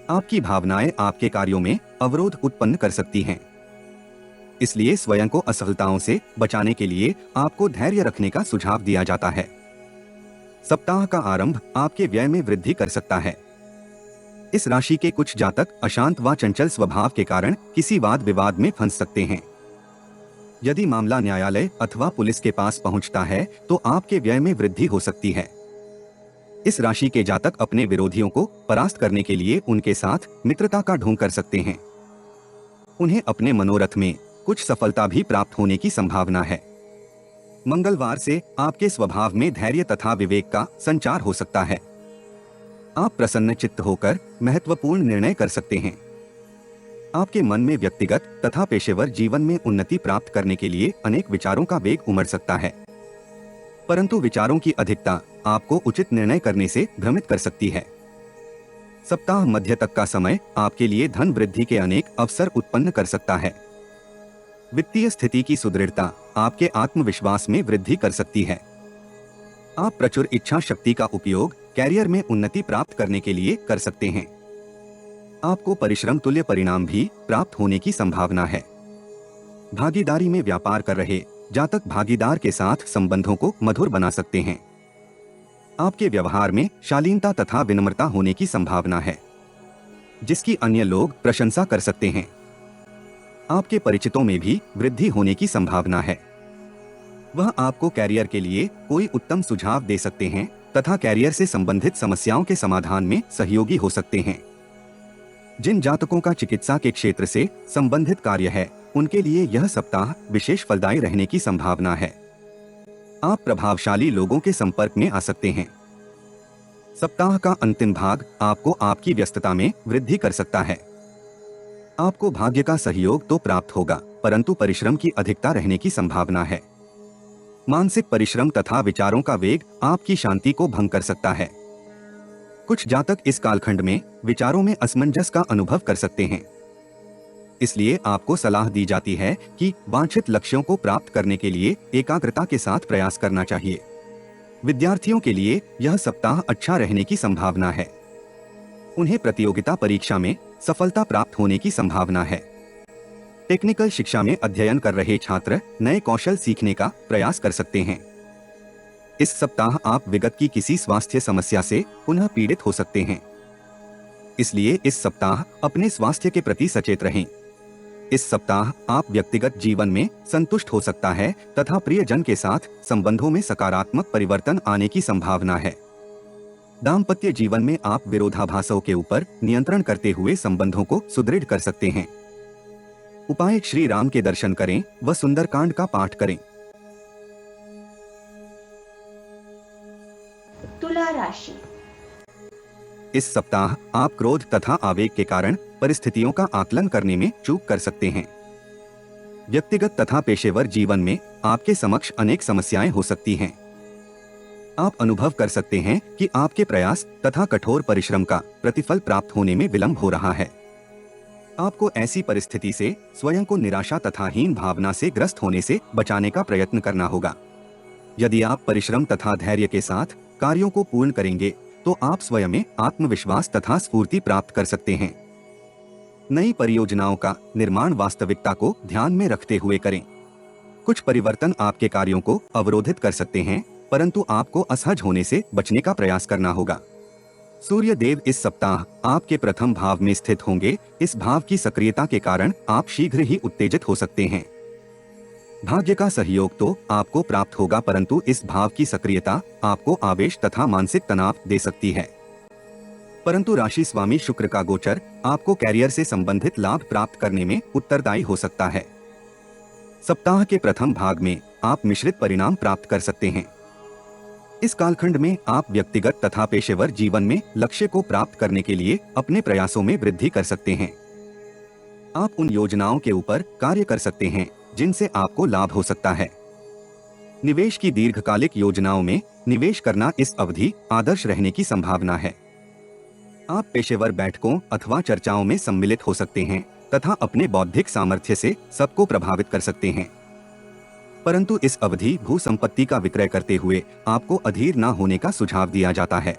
आपकी भावनाएं आपके कार्यों में अवरोध उत्पन्न कर सकती हैं। इसलिए स्वयं को असफलताओं से बचाने के लिए आपको धैर्य रखने का सुझाव दिया जाता है। सप्ताह का आरंभ आपके व्यय में वृद्धि कर सकता है। इस राशि के कुछ जातक अशांत व चंचल स्वभाव के कारण किसी वाद विवाद में फंस सकते हैं। यदि मामला न्यायालय अथवा पुलिस के पास पहुंचता है, तो आपके व्यय में वृद्धि हो सकती है। इस राशि के जातक अपने विरोधियों को परास्त करने के लिए उनके साथ मित्रता का ढोंग कर सकते हैं। उन्हें अपने मनोरथ में कुछ सफलता भी प्राप्त होने की संभावना है। मंगलवार से आपके स्वभाव में धैर्य तथा विवेक का संचार हो सकता है। आप प्रसन्न चित्त होकर महत्वपूर्ण निर्णय कर सकते हैं। आपके मन में व्यक्तिगत तथा पेशेवर जीवन में उन्नति प्राप्त करने के लिए अनेक विचारों का वेग उमड़ सकता है, परंतु विचारों की अधिकता आपको उचित निर्णय करने से भ्रमित कर सकती है। सप्ताह मध्य तक का समय आपके लिए धन वृद्धि के अनेक अवसर उत्पन्न कर सकता है। वित्तीय स्थिति की सुदृढ़ता आपके आत्मविश्वास में वृद्धि कर सकती है। आप प्रचुर इच्छा शक्ति का उपयोग कैरियर में उन्नति प्राप्त करने के लिए कर सकते हैं। आपको परिश्रम तुल्य परिणाम भी प्राप्त होने की संभावना है। भागीदारी में व्यापार कर रहे जातक भागीदार के साथ संबंधों को मधुर बना सकते हैं। आपके व्यवहार में शालीनता तथा विनम्रता होने की संभावना है, जिसकी अन्य लोग प्रशंसा कर सकते हैं। आपके परिचितों में भी वृद्धि होने की संभावना है। वह आपको कैरियर के लिए कोई उत्तम सुझाव दे सकते हैं तथा कैरियर से संबंधित समस्याओं के समाधान में सहयोगी हो सकते हैं। जिन जातकों का चिकित्सा के क्षेत्र से संबंधित कार्य है, उनके लिए यह सप्ताह विशेष फलदायी रहने की संभावना है। आप प्रभावशाली लोगों के संपर्क में आ सकते हैं। सप्ताह का अंतिम भाग आपको आपकी व्यस्तता में वृद्धि कर सकता है। आपको भाग्य का सहयोग तो प्राप्त होगा, परंतु परिश्रम की अधिकता रहने की संभावना है। मानसिक परिश्रम तथा विचारों का वेग आपकी शांति को भंग कर सकता है। कुछ जातक इस कालखंड में विचारों में असमंजस का अनुभव कर सकते हैं। इसलिए आपको सलाह दी जाती है कि वांछित लक्ष्यों को प्राप्त करने के लिए एकाग्रता के साथ प्रयास करना चाहिए। विद्यार्थियों के लिए यह सप्ताह अच्छा रहने की संभावना है। उन्हें प्रतियोगिता परीक्षा में सफलता प्राप्त होने की संभावना है। टेक्निकल शिक्षा में अध्ययन कर रहे छात्र नए कौशल सीखने का प्रयास कर सकते हैं। इस सप्ताह आप विगत की किसी स्वास्थ्य समस्या से पुनः पीड़ित हो सकते हैं। इसलिए इस सप्ताह अपने स्वास्थ्य के प्रति सचेत रहें। इस सप्ताह आप व्यक्तिगत जीवन में संतुष्ट हो सकता है तथा प्रियजन के साथ संबंधों में सकारात्मक परिवर्तन आने की संभावना है। दाम्पत्य जीवन में आप विरोधाभासों के ऊपर नियंत्रण करते हुए संबंधों को सुदृढ़ कर सकते हैं। उपाय श्री राम के दर्शन करें व सुंदरकांड का पाठ करें। तुला राशि। इस सप्ताह आप क्रोध तथा आवेग के कारण परिस्थितियों का आकलन करने में चूक कर सकते हैं। व्यक्तिगत तथा पेशेवर जीवन में आपके समक्ष अनेक समस्याएं हो सकती हैं। आप अनुभव कर सकते हैं कि आपके प्रयास तथा कठोर परिश्रम का प्रतिफल प्राप्त होने में विलंब हो रहा है। आपको ऐसी परिस्थिति से स्वयं को निराशा तथा हीन भावना से ग्रस्त होने से बचाने का प्रयत्न करना होगा। यदि आप परिश्रम तथा धैर्य के साथ कार्यों को पूर्ण करेंगे तो आप स्वयं में आत्मविश्वास तथा स्फूर्ति प्राप्त कर सकते हैं। नई परियोजनाओं का निर्माण वास्तविकता को ध्यान में रखते हुए करें। कुछ परिवर्तन आपके कार्यों को अवरोधित कर सकते हैं, परंतु आपको असहज होने से बचने का प्रयास करना होगा। सूर्य देव इस सप्ताह आपके प्रथम भाव में स्थित होंगे। इस भाव की सक्रियता के कारण आप शीघ्र ही उत्तेजित हो सकते हैं। भाग्य का सहयोग तो आपको प्राप्त होगा, परंतु इस भाव की सक्रियता आपको आवेश तथा मानसिक तनाव दे सकती है। परंतु राशि स्वामी शुक्र का गोचर आपको कैरियर से संबंधित लाभ प्राप्त करने में उत्तरदायी हो सकता है। सप्ताह के प्रथम भाग में आप मिश्रित परिणाम प्राप्त कर सकते हैं। इस कालखंड में आप व्यक्तिगत तथा पेशेवर जीवन में लक्ष्य को प्राप्त करने के लिए अपने प्रयासों में वृद्धि कर सकते हैं। आप उन योजनाओं के ऊपर कार्य कर सकते हैं जिनसे आपको लाभ हो सकता है। निवेश की दीर्घकालिक योजनाओं में निवेश करना इस अवधि आदर्श रहने की संभावना है। आप पेशेवर बैठकों अथवा चर्चाओं में सम्मिलित हो सकते हैं तथा अपने बौद्धिक सामर्थ्य से सबको प्रभावित कर सकते हैं। परंतु इस अवधि भू संपत्ति का विक्रय करते हुए आपको अधीर न होने का सुझाव दिया जाता है।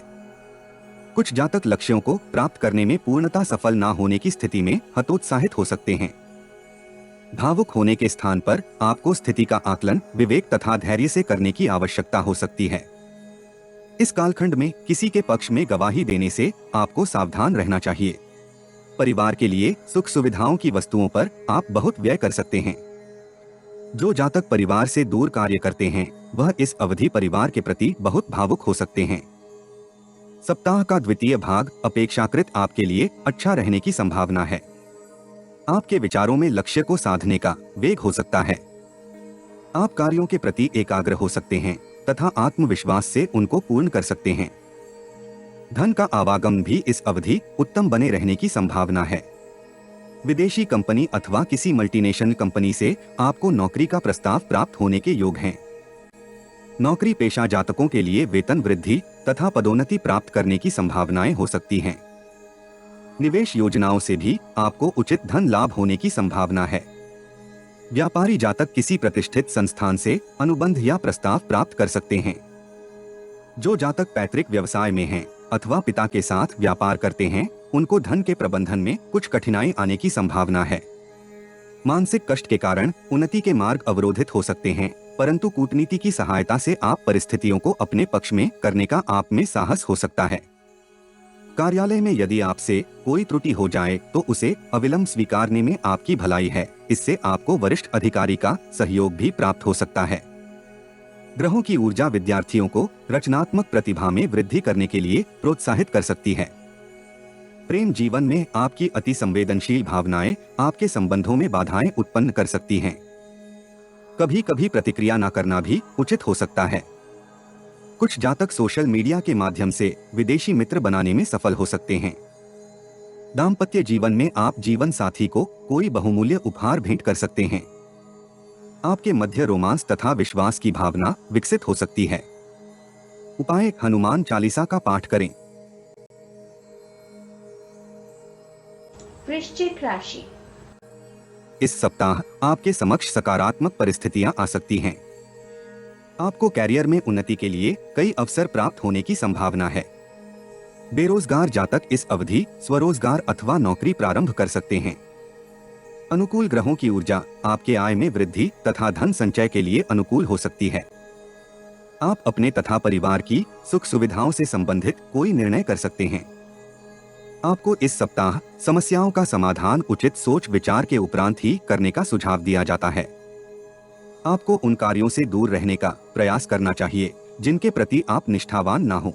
कुछ जातक लक्ष्यों को प्राप्त करने में पूर्णतः सफल न होने की स्थिति में हतोत्साहित हो सकते हैं। भावुक होने के स्थान पर आपको स्थिति का आकलन विवेक तथा धैर्य से करने की आवश्यकता हो सकती है। इस कालखंड में किसी के पक्ष में गवाही देने से आपको सावधान रहना चाहिए। परिवार के लिए सुख सुविधाओं की वस्तुओं पर आप बहुत व्यय कर सकते हैं। जो जातक परिवार से दूर कार्य करते हैं वह इस अवधि परिवार के प्रति बहुत भावुक हो सकते हैं। सप्ताह का द्वितीय भाग अपेक्षाकृत आपके लिए अच्छा रहने की संभावना है। आपके विचारों में लक्ष्य को साधने का वेग हो सकता है। आप कार्यों के प्रति एकाग्र हो सकते हैं तथा आत्मविश्वास से उनको पूर्ण कर सकते हैं। धन का आवागमन भी इस अवधि उत्तम बने रहने की संभावना है। विदेशी कंपनी अथवा किसी मल्टीनेशनल कंपनी से आपको नौकरी का प्रस्ताव प्राप्त होने के योग हैं। नौकरी पेशा जातकों के लिए वेतन वृद्धि तथा पदोन्नति प्राप्त करने की संभावनाएं हो सकती हैं। निवेश योजनाओं से भी आपको उचित धन लाभ होने की संभावना है। व्यापारी जातक किसी प्रतिष्ठित संस्थान से अनुबंध या प्रस्ताव प्राप्त कर सकते हैं। जो जातक पैतृक व्यवसाय में हैं अथवा पिता के साथ व्यापार करते हैं उनको धन के प्रबंधन में कुछ कठिनाई आने की संभावना है। मानसिक कष्ट के कारण उन्नति के मार्ग अवरोधित हो सकते हैं, परंतु कूटनीति की सहायता से आप परिस्थितियों को अपने पक्ष में करने का आप में साहस हो सकता है। कार्यालय में यदि आपसे कोई त्रुटि हो जाए तो उसे अविलंब स्वीकारने में आपकी भलाई है। इससे आपको वरिष्ठ अधिकारी का सहयोग भी प्राप्त हो सकता है। ग्रहों की ऊर्जा विद्यार्थियों को रचनात्मक प्रतिभा में वृद्धि करने के लिए प्रोत्साहित कर सकती है। प्रेम जीवन में आपकी अति संवेदनशील भावनाएं आपके संबंधों में बाधाएं उत्पन्न कर सकती हैं। कभी कभी प्रतिक्रिया न करना भी उचित हो सकता है। कुछ जातक सोशल मीडिया के माध्यम से विदेशी मित्र बनाने में सफल हो सकते हैं। दाम्पत्य जीवन में आप जीवन साथी को कोई बहुमूल्य उपहार भेंट कर सकते हैं। आपके मध्य रोमांस तथा विश्वास की भावना विकसित हो सकती है। उपाय हनुमान चालीसा का पाठ करें। वृश्चिक राशि। इस सप्ताह आपके समक्ष सकारात्मक परिस्थितियां आ सकती हैं। आपको कैरियर में उन्नति के लिए कई अवसर प्राप्त होने की संभावना है। बेरोजगार जातक इस अवधि स्वरोजगार अथवा नौकरी प्रारंभ कर सकते हैं। अनुकूल ग्रहों की ऊर्जा आपके आय में वृद्धि तथा धन संचय के लिए अनुकूल हो सकती है। आप अपने तथा परिवार की सुख सुविधाओं से संबंधित कोई निर्णय कर सकते हैं। आपको इस सप्ताह समस्याओं का समाधान उचित सोच विचार के उपरांत ही करने का सुझाव दिया जाता है। आपको उन कार्यों से दूर रहने का प्रयास करना चाहिए जिनके प्रति आप निष्ठावान ना हो।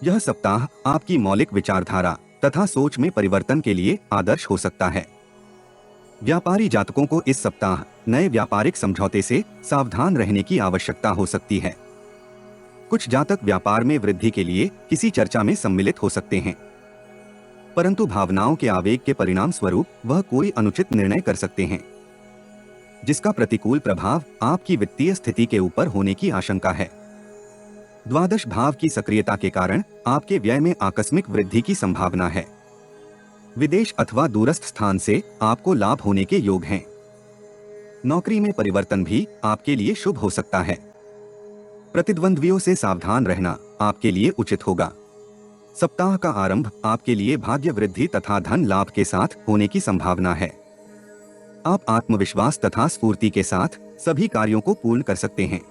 यह सप्ताह आपकी मौलिक विचारधारा तथा सोच में परिवर्तन के लिए आदर्श हो सकता है। व्यापारी जातकों को इस सप्ताह नए व्यापारिक समझौते से सावधान रहने की आवश्यकता हो सकती है। कुछ जातक व्यापार में वृद्धि के लिए किसी चर्चा में सम्मिलित हो सकते हैं, परंतु भावनाओं के आवेग के परिणाम स्वरूप वह कोई अनुचित निर्णय कर सकते हैं, जिसका प्रतिकूल प्रभाव आपकी वित्तीय स्थिति के ऊपर होने की आशंका है। द्वादश भाव की सक्रियता के कारण आपके व्यय में आकस्मिक वृद्धि की संभावना है। विदेश अथवा दूरस्थ स्थान से आपको लाभ होने के योग हैं। नौकरी में परिवर्तन भी आपके लिए शुभ हो सकता है। प्रतिद्वंद्वियों से सावधान रहना आपके लिए उचित होगा। सप्ताह का आरंभ आपके लिए भाग्य वृद्धि तथा धन लाभ के साथ होने की संभावना है। आप आत्मविश्वास तथा स्फूर्ति के साथ सभी कार्यों को पूर्ण कर सकते हैं।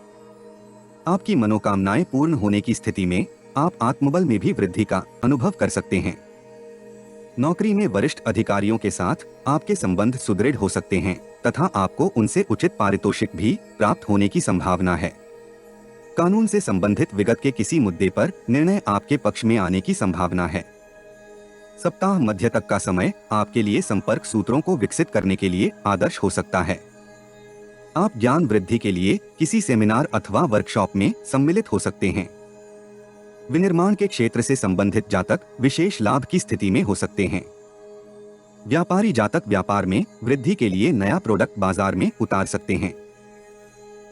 आपकी मनोकामनाएं पूर्ण होने की स्थिति में आप आत्मबल में भी वृद्धि का अनुभव कर सकते हैं। नौकरी में वरिष्ठ अधिकारियों के साथ आपके संबंध सुदृढ़ हो सकते हैं तथा आपको उनसे उचित पारितोषिक भी प्राप्त होने की संभावना है। कानून से संबंधित विगत के किसी मुद्दे पर निर्णय आपके पक्ष में आने की संभावना है। सप्ताह मध्य तक का समय आपके लिए संपर्क सूत्रों को विकसित करने के लिए आदर्श हो सकता है। आप ज्ञान वृद्धि के लिए किसी सेमिनार अथवा वर्कशॉप में सम्मिलित हो सकते हैं। विनिर्माण के क्षेत्र से संबंधित जातक विशेष लाभ की स्थिति में हो सकते हैं। व्यापारी जातक व्यापार में वृद्धि के लिए नया प्रोडक्ट बाजार में उतार सकते हैं।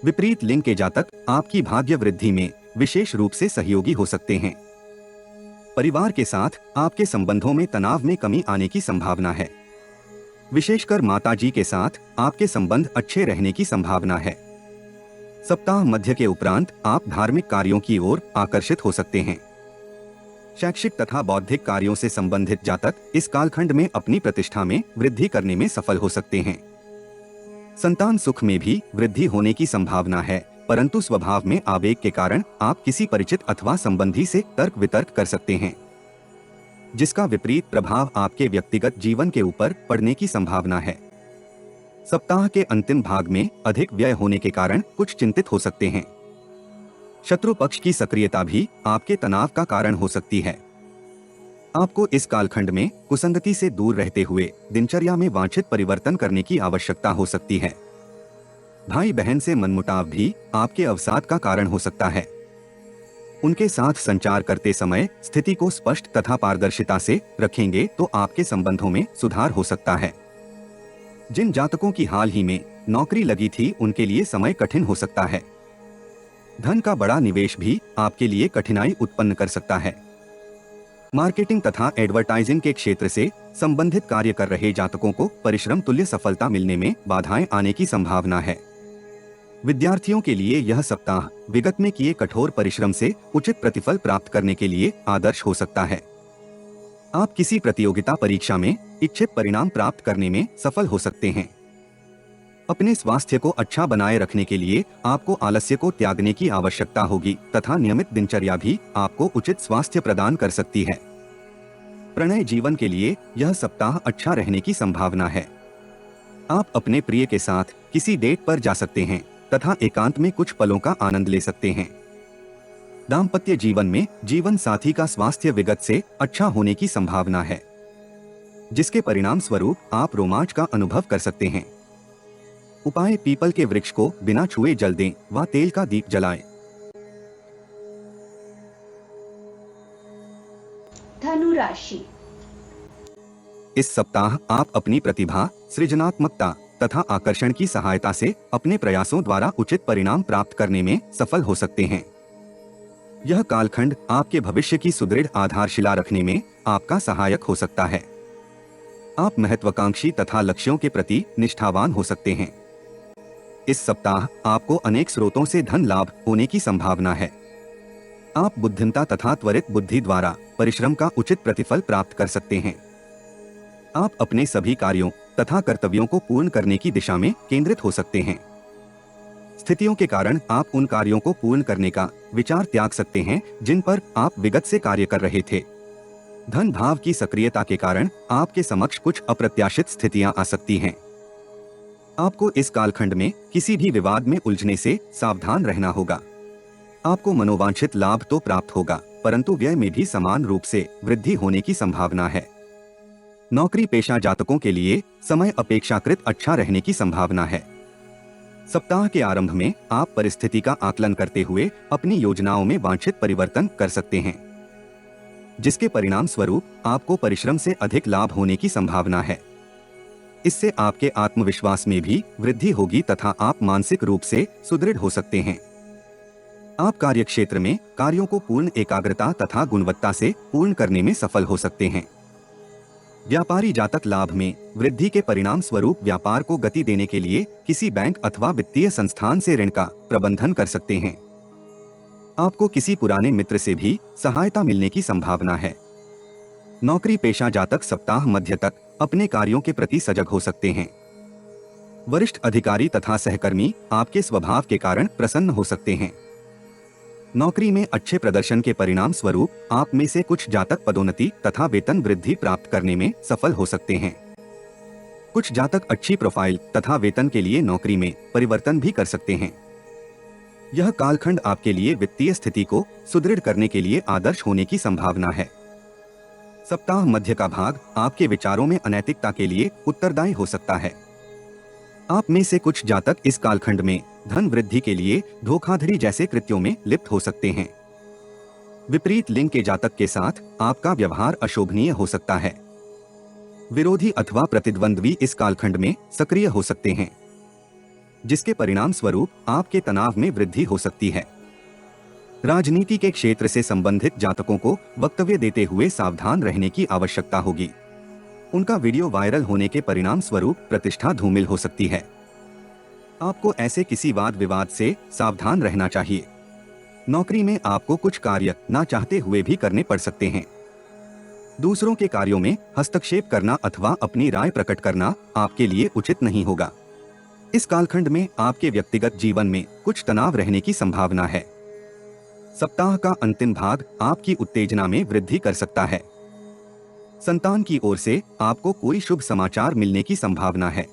विपरीत लिंग के जातक आपकी भाग्य वृद्धि में विशेष रूप से सहयोगी हो सकते हैं। परिवार के साथ आपके संबंधों में तनाव में कमी आने की संभावना है। विशेषकर माताजी के साथ आपके संबंध अच्छे रहने की संभावना है। सप्ताह मध्य के उपरांत आप धार्मिक कार्यों की ओर आकर्षित हो सकते हैं। शैक्षिक तथा बौद्धिक कार्यों से संबंधित जातक इस कालखंड में अपनी प्रतिष्ठा में वृद्धि करने में सफल हो सकते हैं। संतान सुख में भी वृद्धि होने की संभावना है, परंतु स्वभाव में आवेग के कारण आप किसी परिचित अथवा संबंधी से तर्क वितर्क कर सकते हैं, जिसका विपरीत प्रभाव आपके व्यक्तिगत जीवन के ऊपर पड़ने की संभावना है। सप्ताह के अंतिम भाग में अधिक व्यय होने के कारण कुछ चिंतित हो सकते हैं। शत्रु पक्ष की सक्रियता भी आपके तनाव का कारण हो सकती है। आपको इस कालखंड में कुसंगति से दूर रहते हुए दिनचर्या में वांछित परिवर्तन करने की आवश्यकता हो सकती है। भाई बहन से मनमुटाव भी आपके अवसाद का कारण हो सकता है। उनके साथ संचार करते समय स्थिति को स्पष्ट तथा पारदर्शिता से रखेंगे तो आपके संबंधों में सुधार हो सकता है। जिन जातकों की हाल ही में नौकरी लगी थी उनके लिए समय कठिन हो सकता है। धन का बड़ा निवेश भी आपके लिए कठिनाई उत्पन्न कर सकता है। मार्केटिंग तथा एडवर्टाइजिंग के क्षेत्र से संबंधित कार्य कर रहे जातकों को परिश्रम तुल्य सफलता मिलने में बाधाएं आने की संभावना है। विद्यार्थियों के लिए यह सप्ताह विगत में किए कठोर परिश्रम से उचित प्रतिफल प्राप्त करने के लिए आदर्श हो सकता है। आप किसी प्रतियोगिता परीक्षा में इच्छित परिणाम प्राप्त करने में सफल हो सकते हैं। अपने स्वास्थ्य को अच्छा बनाए रखने के लिए आपको आलस्य को त्यागने की आवश्यकता होगी तथा नियमित दिनचर्या भी आपको उचित स्वास्थ्य प्रदान कर सकती है। प्रणय जीवन के लिए यह सप्ताह अच्छा रहने की संभावना है। आप अपने प्रिय के साथ किसी डेट पर जा सकते हैं तथा एकांत में कुछ पलों का आनंद ले सकते हैं। दाम्पत्य जीवन में जीवन साथी का स्वास्थ्य विगत से अच्छा होने की संभावना है, जिसके परिणाम स्वरूप आप रोमांच का अनुभव कर सकते हैं। उपाय: पीपल के वृक्ष को बिना छुए जल दें व तेल का दीप जलाएं। धनु राशि। इस सप्ताह आप अपनी प्रतिभा, सृजनात्मकता तथा आकर्षण की सहायता से अपने प्रयासों द्वारा उचित परिणाम प्राप्त करने में सफल हो सकते हैं। यह कालखंड आपके भविष्य की सुदृढ़ आधारशिला रखने में आपका सहायक हो सकता है। आप महत्वाकांक्षी तथा लक्ष्यों के प्रति निष्ठावान हो सकते हैं। इस सप्ताह आपको अनेक स्रोतों से धन लाभ होने की संभावना है। आप बुद्धिमता तथा त्वरित बुद्धि द्वारा परिश्रम का उचित प्रतिफल प्राप्त कर सकते हैं। आप अपने सभी कार्यों तथा कर्तव्यों को पूर्ण करने की दिशा में केंद्रित हो सकते हैं। स्थितियों के कारण आप उन कार्यों को पूर्ण करने का विचार त्याग सकते हैं जिन पर आप विगत से कार्य कर रहे थे। धन भाव की सक्रियता के कारण आपके समक्ष कुछ अप्रत्याशित स्थितियां आ सकती हैं। आपको इस कालखंड में किसी भी विवाद में उलझने से सावधान रहना होगा। आपको मनोवांछित लाभ तो प्राप्त होगा, परंतु व्यय में भी समान रूप से वृद्धि होने की संभावना है। नौकरी पेशा जातकों के लिए समय अपेक्षाकृत अच्छा रहने की संभावना है। सप्ताह के आरंभ में आप परिस्थिति का आकलन करते हुए अपनी योजनाओं में वांछित परिवर्तन कर सकते हैं, जिसके परिणाम स्वरूप आपको परिश्रम से अधिक लाभ होने की संभावना है। इससे आपके आत्मविश्वास में भी वृद्धि होगी तथा आप मानसिक रूप से सुदृढ़ हो सकते हैं। आप कार्यक्षेत्र में कार्यों को पूर्ण एकाग्रता तथा गुणवत्ता से पूर्ण करने में सफल हो सकते हैं। व्यापारी जातक लाभ में वृद्धि के परिणाम स्वरूप व्यापार को गति देने के लिए किसी बैंक अथवा वित्तीय संस्थान से ऋण का प्रबंधन कर सकते हैं। आपको किसी पुराने मित्र से भी सहायता मिलने की संभावना है। नौकरी पेशा जातक सप्ताह मध्य तक अपने कार्यों के प्रति सजग हो सकते हैं। वरिष्ठ अधिकारी तथा सहकर्मी आपके स्वभाव के कारण प्रसन्न हो सकते हैं। नौकरी में अच्छे प्रदर्शन के परिणाम स्वरूप आप में से कुछ जातक पदोन्नति तथा वेतन वृद्धि प्राप्त करने में सफल हो सकते हैं। कुछ जातक अच्छी प्रोफाइल तथा वेतन के लिए नौकरी में परिवर्तन भी कर सकते हैं। यह कालखंड आपके लिए वित्तीय स्थिति को सुदृढ़ करने के लिए आदर्श होने की संभावना है। सप्ताह मध्य का भाग आपके विचारों में अनैतिकता के लिए उत्तरदायी हो सकता है। आप में से कुछ जातक इस कालखंड में धन वृद्धि के लिए धोखाधड़ी जैसे कृत्यों में लिप्त हो सकते हैं। विपरीत लिंग के जातक के साथ आपका व्यवहार अशोभनीय हो सकता है। विरोधी अथवा प्रतिद्वंद्वी इस कालखंड में सक्रिय हो सकते हैं, जिसके परिणाम स्वरूप आपके तनाव में वृद्धि हो सकती है। राजनीति के क्षेत्र से संबंधित जातकों को वक्तव्य देते हुए सावधान रहने की आवश्यकता होगी। उनका वीडियो वायरल होने के परिणाम स्वरूप प्रतिष्ठा धूमिल हो सकती है। आपको ऐसे किसी वाद विवाद से सावधान रहना चाहिए। नौकरी में आपको कुछ कार्य ना चाहते हुए भी करने पड़ सकते हैं। दूसरों के कार्यों में हस्तक्षेप करना अथवा अपनी राय प्रकट करना आपके लिए उचित नहीं होगा। इस कालखंड में आपके व्यक्तिगत जीवन में कुछ तनाव रहने की संभावना है। सप्ताह का अंतिम भाग आपकी उत्तेजना में वृद्धि कर सकता है। संतान की ओर से आपको कोई शुभ समाचार मिलने की संभावना है।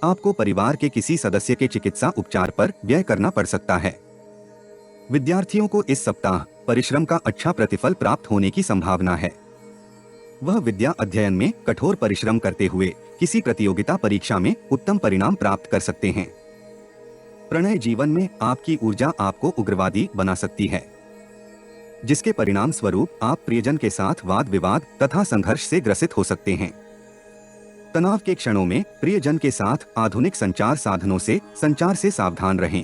आपको परिवार के किसी सदस्य के चिकित्सा उपचार पर व्यय करना पड़ सकता है। विद्यार्थियों को इस सप्ताह परिश्रम का अच्छा प्रतिफल प्राप्त होने की संभावना है। वह विद्या अध्ययन में कठोर परिश्रम करते हुए किसी प्रतियोगिता परीक्षा में उत्तम परिणाम प्राप्त कर सकते हैं। प्रणय जीवन में आपकी ऊर्जा आपको उग्रवादी बना सकती है, जिसके परिणाम स्वरूप आप प्रियजन के साथ वाद विवाद तथा संघर्ष से ग्रसित हो सकते हैं। तनाव के क्षणों में प्रियजन के साथ आधुनिक संचार साधनों से संचार से सावधान रहें।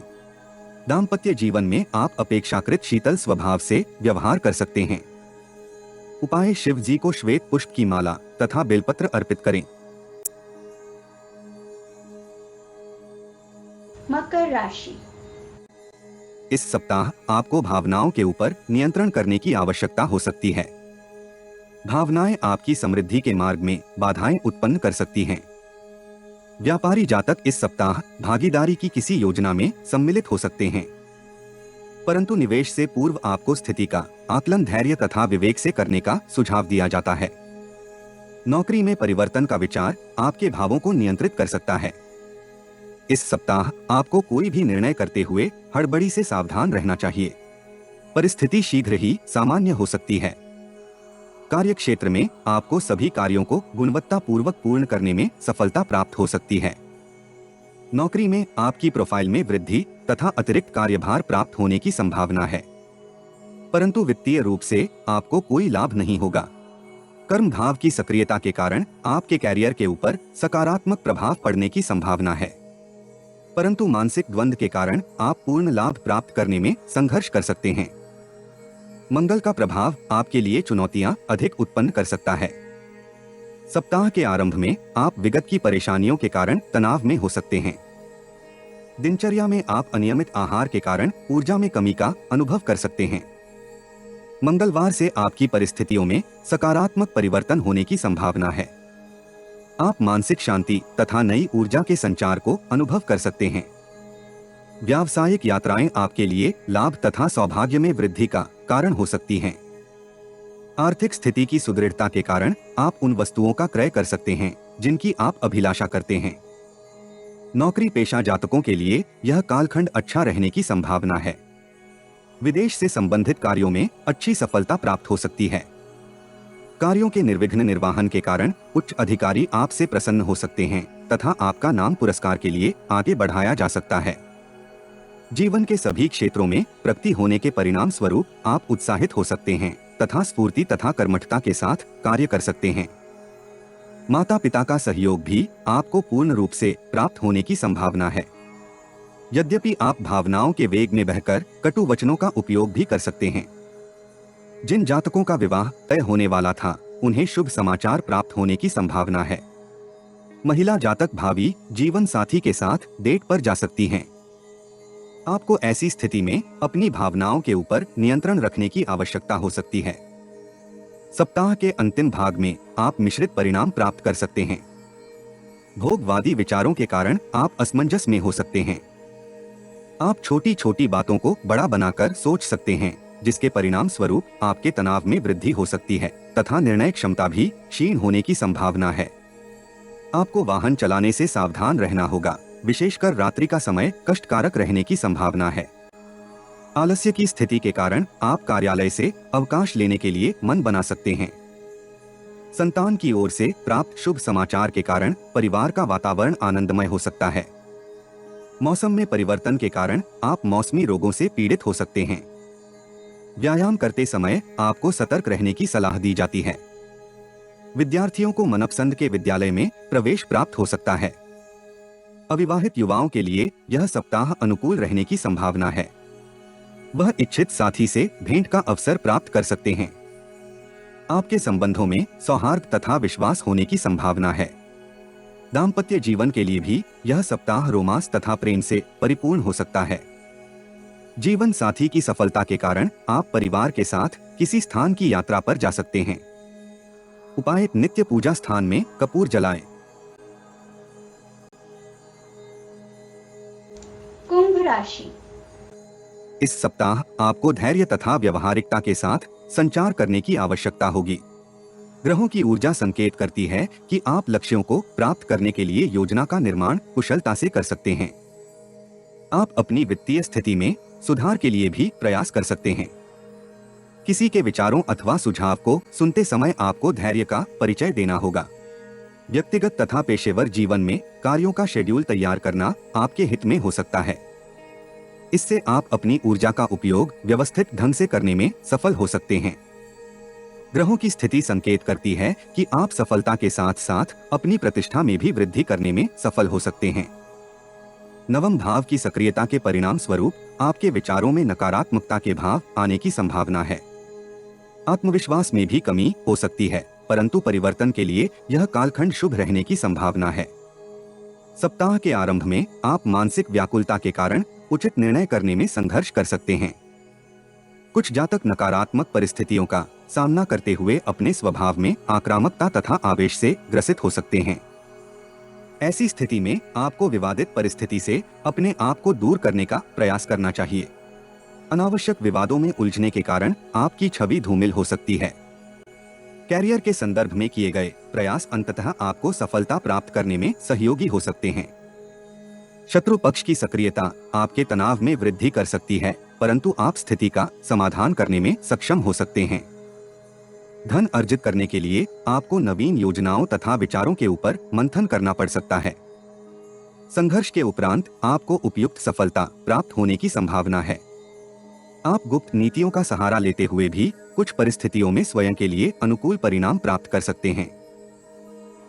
दाम्पत्य जीवन में आप अपेक्षाकृत शीतल स्वभाव से व्यवहार कर सकते हैं। उपाय: शिव जी को श्वेत पुष्प की माला तथा बेलपत्र अर्पित करें। मकर राशि। इस सप्ताह आपको भावनाओं के ऊपर नियंत्रण करने की आवश्यकता हो सकती है। भावनाएं आपकी समृद्धि के मार्ग में बाधाएं उत्पन्न कर सकती हैं। व्यापारी जातक इस सप्ताह भागीदारी की किसी योजना में सम्मिलित हो सकते हैं, परंतु निवेश से पूर्व आपको स्थिति का आकलन धैर्य तथा विवेक से करने का सुझाव दिया जाता है। नौकरी में परिवर्तन का विचार आपके भावों को नियंत्रित कर सकता है। इस सप्ताह आपको कोई भी निर्णय करते हुए हड़बड़ी से सावधान रहना चाहिए। परिस्थिति शीघ्र ही सामान्य हो सकती है। कार्य क्षेत्र में आपको सभी कार्यों को गुणवत्ता पूर्वक पूर्ण करने में सफलता प्राप्त हो सकती है। नौकरी में आपकी प्रोफाइल में वृद्धि तथा अतिरिक्त कार्यभार प्राप्त होने की संभावना है, परंतु वित्तीय रूप से आपको कोई लाभ नहीं होगा। कर्म भाव की सक्रियता के कारण आपके कैरियर के ऊपर सकारात्मक प्रभाव पड़ने की संभावना है, परंतु मानसिक द्वंद्व के कारण आप पूर्ण लाभ प्राप्त करने में संघर्ष कर सकते हैं। मंगल का प्रभाव आपके लिए चुनौतियां अधिक उत्पन्न कर सकता है। सप्ताह के आरंभ में आप विगत की परेशानियों के कारण तनाव में हो सकते हैं। दिनचर्या में आप अनियमित आहार के कारण ऊर्जा में कमी का अनुभव कर सकते हैं। मंगलवार से आपकी परिस्थितियों में सकारात्मक परिवर्तन होने की संभावना है। आप मानसिक शांति तथा नई ऊर्जा के संचार को अनुभव कर सकते हैं। व्यावसायिक यात्राएं आपके लिए लाभ तथा सौभाग्य में वृद्धि का कारण हो सकती हैं। आर्थिक स्थिति की सुदृढ़ता के कारण आप उन वस्तुओं का क्रय कर सकते हैं जिनकी आप अभिलाषा करते हैं। नौकरी पेशा जातकों के लिए यह कालखंड अच्छा रहने की संभावना है। विदेश से संबंधित कार्यों में अच्छी सफलता प्राप्त हो सकती है। कार्यों के निर्विघ्न निर्वहन के कारण उच्च अधिकारी आपसे प्रसन्न हो सकते हैं तथा आपका नाम पुरस्कार के लिए आगे बढ़ाया जा सकता है। जीवन के सभी क्षेत्रों में प्रगति होने के परिणाम स्वरूप आप उत्साहित हो सकते हैं तथा स्फूर्ति तथा कर्मठता के साथ कार्य कर सकते हैं। माता पिता का सहयोग भी आपको पूर्ण रूप से प्राप्त होने की संभावना है। यद्यपि आप भावनाओं के वेग में बहकर कटु वचनों का उपयोग भी कर सकते हैं। जिन जातकों का विवाह तय होने वाला था, उन्हें शुभ समाचार प्राप्त होने की संभावना है। महिला जातक भावी जीवन साथी के साथ डेट पर जा सकती हैं। आपको ऐसी स्थिति में अपनी भावनाओं के ऊपर नियंत्रण रखने की आवश्यकता हो सकती है। सप्ताह के अंतिम भाग में आप मिश्रित परिणाम प्राप्त कर सकते हैं। भोगवादी विचारों के कारण आप असमंजस में हो सकते हैं। आप छोटी छोटी बातों को बड़ा बनाकर सोच सकते हैं, जिसके परिणाम स्वरूप आपके तनाव में वृद्धि हो सकती है तथा निर्णय क्षमता भी क्षीण होने की संभावना है। आपको वाहन चलाने से सावधान रहना होगा, विशेषकर रात्रि का समय कष्टकारक रहने की संभावना है। आलस्य की स्थिति के कारण आप कार्यालय से अवकाश लेने के लिए मन बना सकते हैं। संतान की ओर से प्राप्त शुभ समाचार के कारण परिवार का वातावरण आनंदमय हो सकता है। मौसम में परिवर्तन के कारण आप मौसमी रोगों से पीड़ित हो सकते हैं। व्यायाम करते समय आपको सतर्क रहने की सलाह दी जाती है। विद्यार्थियों को मनपसंद के विद्यालय में प्रवेश प्राप्त हो सकता है। अविवाहित युवाओं के लिए यह सप्ताह अनुकूल रहने की संभावना है। वह इच्छित साथी से भेंट का अवसर प्राप्त कर सकते हैं। आपके संबंधों में सौहार्द तथा विश्वास होने की संभावना है। दाम्पत्य जीवन के लिए भी यह सप्ताह रोमांस तथा प्रेम से परिपूर्ण हो सकता है। जीवन साथी की सफलता के कारण आप परिवार के साथ किसी स्थान की यात्रा पर जा सकते हैं। उपाय: नित्य पूजा स्थान में कपूर जलाएं। कुंभ राशि। इस सप्ताह आपको धैर्य तथा व्यवहारिकता के साथ संचार करने की आवश्यकता होगी। ग्रहों की ऊर्जा संकेत करती है कि आप लक्ष्यों को प्राप्त करने के लिए योजना का निर्माण कुशलता से कर सकते हैं। आप अपनी वित्तीय स्थिति में सुधार के लिए भी प्रयास कर सकते हैं। किसी के विचारों अथवा सुझाव को सुनते समय आपको धैर्य का परिचय देना होगा। व्यक्तिगत तथा पेशेवर जीवन में कार्यों का शेड्यूल तैयार करना आपके हित में हो सकता है। इससे आप अपनी ऊर्जा का उपयोग व्यवस्थित ढंग से करने में सफल हो सकते हैं। ग्रहों की स्थिति संकेत करती है कि आप सफलता के साथ साथ अपनी प्रतिष्ठा में भी वृद्धि करने में सफल हो सकते हैं। नवम भाव की सक्रियता के परिणाम स्वरूप आपके विचारों में नकारात्मकता के भाव आने की संभावना है। आत्मविश्वास में भी कमी हो सकती है, परंतु परिवर्तन के लिए यह कालखंड शुभ रहने की संभावना है। सप्ताह के आरंभ में आप मानसिक व्याकुलता के कारण उचित निर्णय करने में संघर्ष कर सकते हैं। कुछ जातक नकारात्मक परिस्थितियों का सामना करते हुए अपने स्वभाव में आक्रामकता तथा आवेश से ग्रसित हो सकते हैं। ऐसी स्थिति में आपको विवादित परिस्थिति से अपने आप को दूर करने का प्रयास करना चाहिए। अनावश्यक विवादों में उलझने के कारण आपकी छवि धूमिल हो सकती है। कैरियर के संदर्भ में किए गए प्रयास अंततः आपको सफलता प्राप्त करने में सहयोगी हो सकते हैं। शत्रु पक्ष की सक्रियता आपके तनाव में वृद्धि कर सकती है, परंतु आप स्थिति का समाधान करने में सक्षम हो सकते हैं। धन अर्जित करने के लिए आपको नवीन योजनाओं तथा विचारों के ऊपर मंथन करना पड़ सकता है। संघर्ष के उपरांत आपको उपयुक्त सफलता प्राप्त होने की संभावना है। आप गुप्त नीतियों का सहारा लेते हुए भी कुछ परिस्थितियों में स्वयं के लिए अनुकूल परिणाम प्राप्त कर सकते हैं।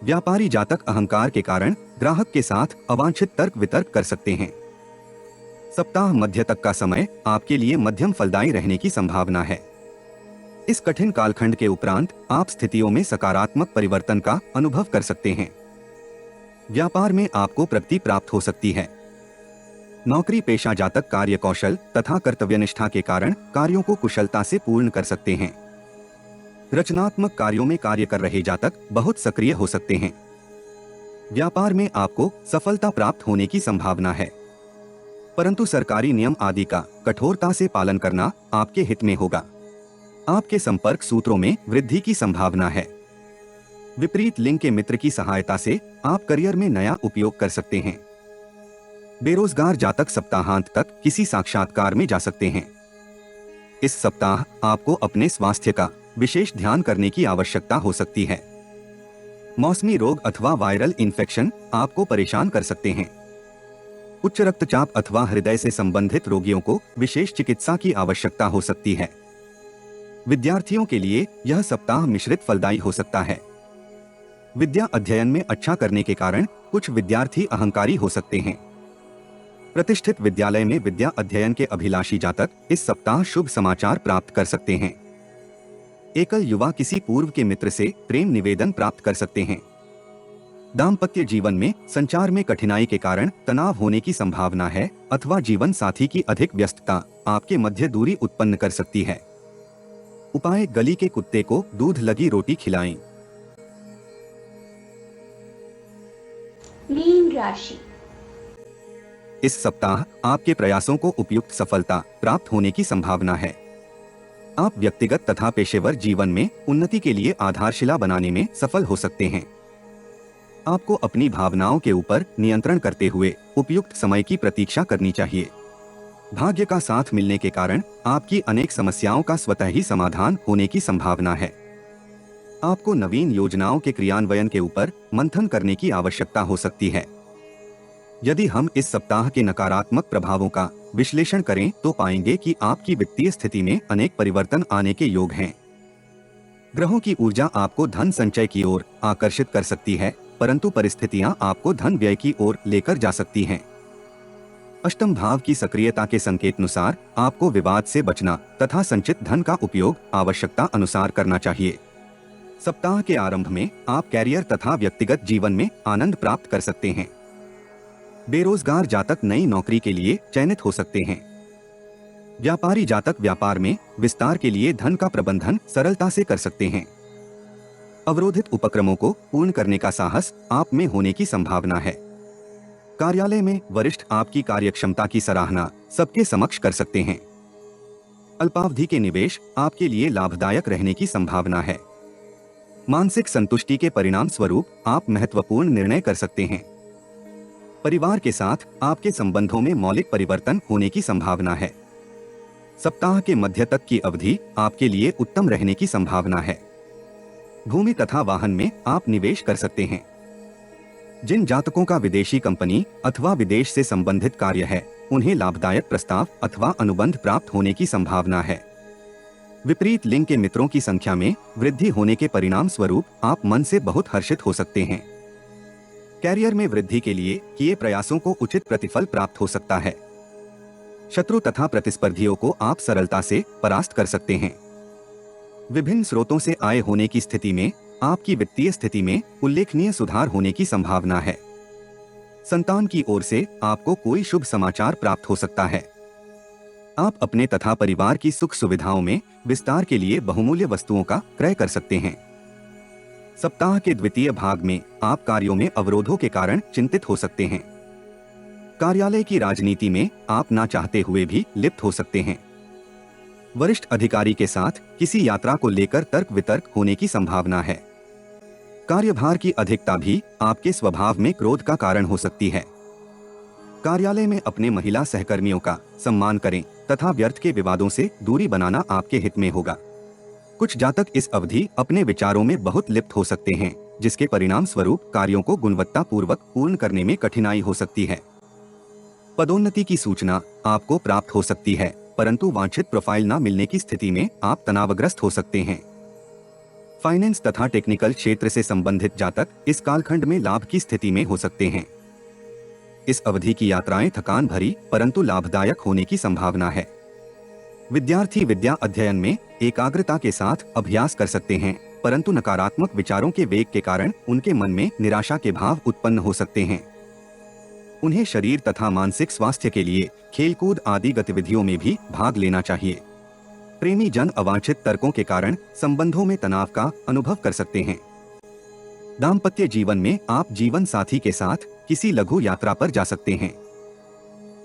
व्यापारी जातक अहंकार के कारण ग्राहक के साथ अवांछित तर्क वितर्क कर सकते हैं। सप्ताह मध्य तक का समय आपके लिए मध्यम फलदायी रहने की संभावना है। इस कठिन कालखंड के उपरांत आप स्थितियों में सकारात्मक परिवर्तन का अनुभव कर सकते हैं। व्यापार में आपको प्रगति प्राप्त हो सकती है। नौकरी पेशा जातक कार्य कौशल तथा कर्तव्यनिष्ठा के कारण कार्यों को कुशलता से पूर्ण कर सकते हैं। रचनात्मक कार्यों में कार्य कर रहे जातक बहुत सक्रिय हो सकते हैं। व्यापार में आपको सफलता प्राप्त होने की संभावना है, परंतु सरकारी नियम आदि का कठोरता से पालन करना आपके हित में होगा। आपके संपर्क सूत्रों में वृद्धि की संभावना है। विपरीत लिंग के मित्र की सहायता से आप करियर में नया उपयोग कर सकते हैं। बेरोजगार जातक सप्ताहांत तक किसी साक्षात्कार में जा सकते हैं। इस सप्ताह आपको अपने स्वास्थ्य का विशेष ध्यान करने की आवश्यकता हो सकती है। मौसमी रोग अथवा वायरल इन्फेक्शन आपको परेशान कर सकते हैं। उच्च रक्तचाप अथवा हृदय से संबंधित रोगियों को विशेष चिकित्सा की आवश्यकता हो सकती है। विद्यार्थियों के लिए यह सप्ताह मिश्रित फलदायी हो सकता है। विद्या अध्ययन में अच्छा करने के कारण कुछ विद्यार्थी अहंकारी हो सकते हैं। प्रतिष्ठित विद्यालय में विद्या अध्ययन के अभिलाषी जातक इस सप्ताह शुभ समाचार प्राप्त कर सकते हैं। एकल युवा किसी पूर्व के मित्र से प्रेम निवेदन प्राप्त कर सकते हैं। दाम्पत्य जीवन में संचार में कठिनाई के कारण तनाव होने की संभावना है अथवा जीवन साथी की अधिक व्यस्तता आपके मध्य दूरी उत्पन्न कर सकती है। उपाय, गली के कुत्ते को दूध लगी रोटी खिलाएं। मीन राशि। इस सप्ताह आपके प्रयासों को उपयुक्त सफलता प्राप्त होने की संभावना है। आप व्यक्तिगत तथा पेशेवर जीवन में उन्नति के लिए आधारशिला बनाने में सफल हो सकते हैं। आपको अपनी भावनाओं के ऊपर नियंत्रण करते हुए उपयुक्त समय की प्रतीक्षा करनी चाहिए। भाग्य का साथ मिलने के कारण आपकी अनेक समस्याओं का स्वतः ही समाधान होने की संभावना है। आपको नवीन योजनाओं के क्रियान्वयन के ऊपर मंथन करने की आवश्यकता हो सकती है। यदि हम इस सप्ताह के नकारात्मक प्रभावों का विश्लेषण करें तो पाएंगे कि आपकी वित्तीय स्थिति में अनेक परिवर्तन आने के योग हैं। ग्रहों की ऊर्जा आपको धन संचय की ओर आकर्षित कर सकती है, परंतु परिस्थितियां आपको धन व्यय की ओर लेकर जा सकती हैं। अष्टम भाव की सक्रियता के संकेत अनुसार आपको विवाद से बचना तथा संचित धन का उपयोग आवश्यकता अनुसार करना चाहिए। सप्ताह के आरंभ में आप कैरियर तथा व्यक्तिगत जीवन में आनंद प्राप्त कर सकते हैं। बेरोजगार जातक नई नौकरी के लिए चयनित हो सकते हैं। व्यापारी जातक व्यापार में विस्तार के लिए धन का प्रबंधन सरलता से कर सकते हैं। अवरोधित उपक्रमों को पूर्ण करने का साहस आप में होने की संभावना है। कार्यालय में वरिष्ठ आपकी कार्यक्षमता की सराहना सबके समक्ष कर सकते हैं। अल्पावधि के निवेश आपके लिए लाभदायक रहने की संभावना है। मानसिक संतुष्टि के परिणाम स्वरूप आप महत्वपूर्ण निर्णय कर सकते हैं। परिवार के साथ आपके संबंधों में मौलिक परिवर्तन होने की संभावना है। सप्ताह के मध्य तक की अवधि आपके लिए उत्तम रहने की संभावना है। भूमि तथा वाहन में आप निवेश कर सकते हैं। जिन जातकों का विदेशी कंपनी अथवा विदेश से संबंधित कार्य है, उन्हें लाभदायक प्रस्ताव अथवा अनुबंध प्राप्त होने की संभावना है। विपरीत लिंग के मित्रों की संख्या में वृद्धि होने के परिणाम स्वरूप आप मन से बहुत हर्षित हो सकते हैं। कैरियर में वृद्धि के लिए किए प्रयासों को उचित प्रतिफल प्राप्त हो सकता है। शत्रु तथा प्रतिस्पर्धियों को आप सरलता से परास्त कर सकते हैं। विभिन्न स्रोतों से आय होने की स्थिति में आपकी वित्तीय स्थिति में उल्लेखनीय सुधार होने की संभावना है। संतान की ओर से आपको कोई शुभ समाचार प्राप्त हो सकता है। आप अपने तथा परिवार की सुख सुविधाओं में विस्तार के लिए बहुमूल्य वस्तुओं का क्रय कर सकते हैं। सप्ताह के द्वितीय भाग में आप कार्यों में अवरोधों के कारण चिंतित हो सकते हैं। कार्यालय की राजनीति में आप ना चाहते हुए भी लिप्त हो सकते हैं। वरिष्ठ अधिकारी के साथ किसी यात्रा को लेकर तर्क वितर्क होने की संभावना है। कार्यभार की अधिकता भी आपके स्वभाव में क्रोध का कारण हो सकती है। कार्यालय में अपने महिला सहकर्मियों का सम्मान करें तथा व्यर्थ के विवादों से दूरी बनाना आपके हित में होगा। कुछ जातक इस अवधि अपने विचारों में बहुत लिप्त हो सकते हैं, जिसके परिणाम स्वरूप कार्यों को गुणवत्ता पूर्वक पूर्ण करने में कठिनाई हो सकती है। पदोन्नति की सूचना आपको प्राप्त हो सकती है, परंतु वांछित प्रोफाइल न मिलने की स्थिति में आप तनावग्रस्त हो सकते हैं। फाइनेंस तथा टेक्निकल क्षेत्र से संबंधित जातक इस कालखंड में लाभ की स्थिति में हो सकते हैं। इस अवधि की यात्राएं थकान भरी परंतु लाभदायक होने की संभावना है। विद्यार्थी विद्या अध्ययन में एकाग्रता के साथ अभ्यास कर सकते हैं, परंतु नकारात्मक विचारों के वेग के कारण उनके मन में निराशा के भाव उत्पन्न हो सकते हैं। उन्हें शरीर तथा मानसिक स्वास्थ्य के लिए खेलकूद आदि गतिविधियों में भी भाग लेना चाहिए। प्रेमी जन अवांछित तर्कों के कारण संबंधों में तनाव का अनुभव कर सकते हैं। दाम्पत्य जीवन में आप जीवन साथी के साथ किसी लघु यात्रा पर जा सकते हैं।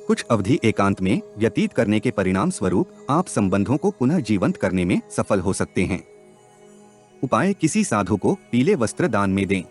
कुछ अवधि एकांत में व्यतीत करने के परिणाम स्वरूप आप संबंधों को पुनः जीवंत करने में सफल हो सकते हैं। उपाय, किसी साधु को पीले वस्त्र दान में दें।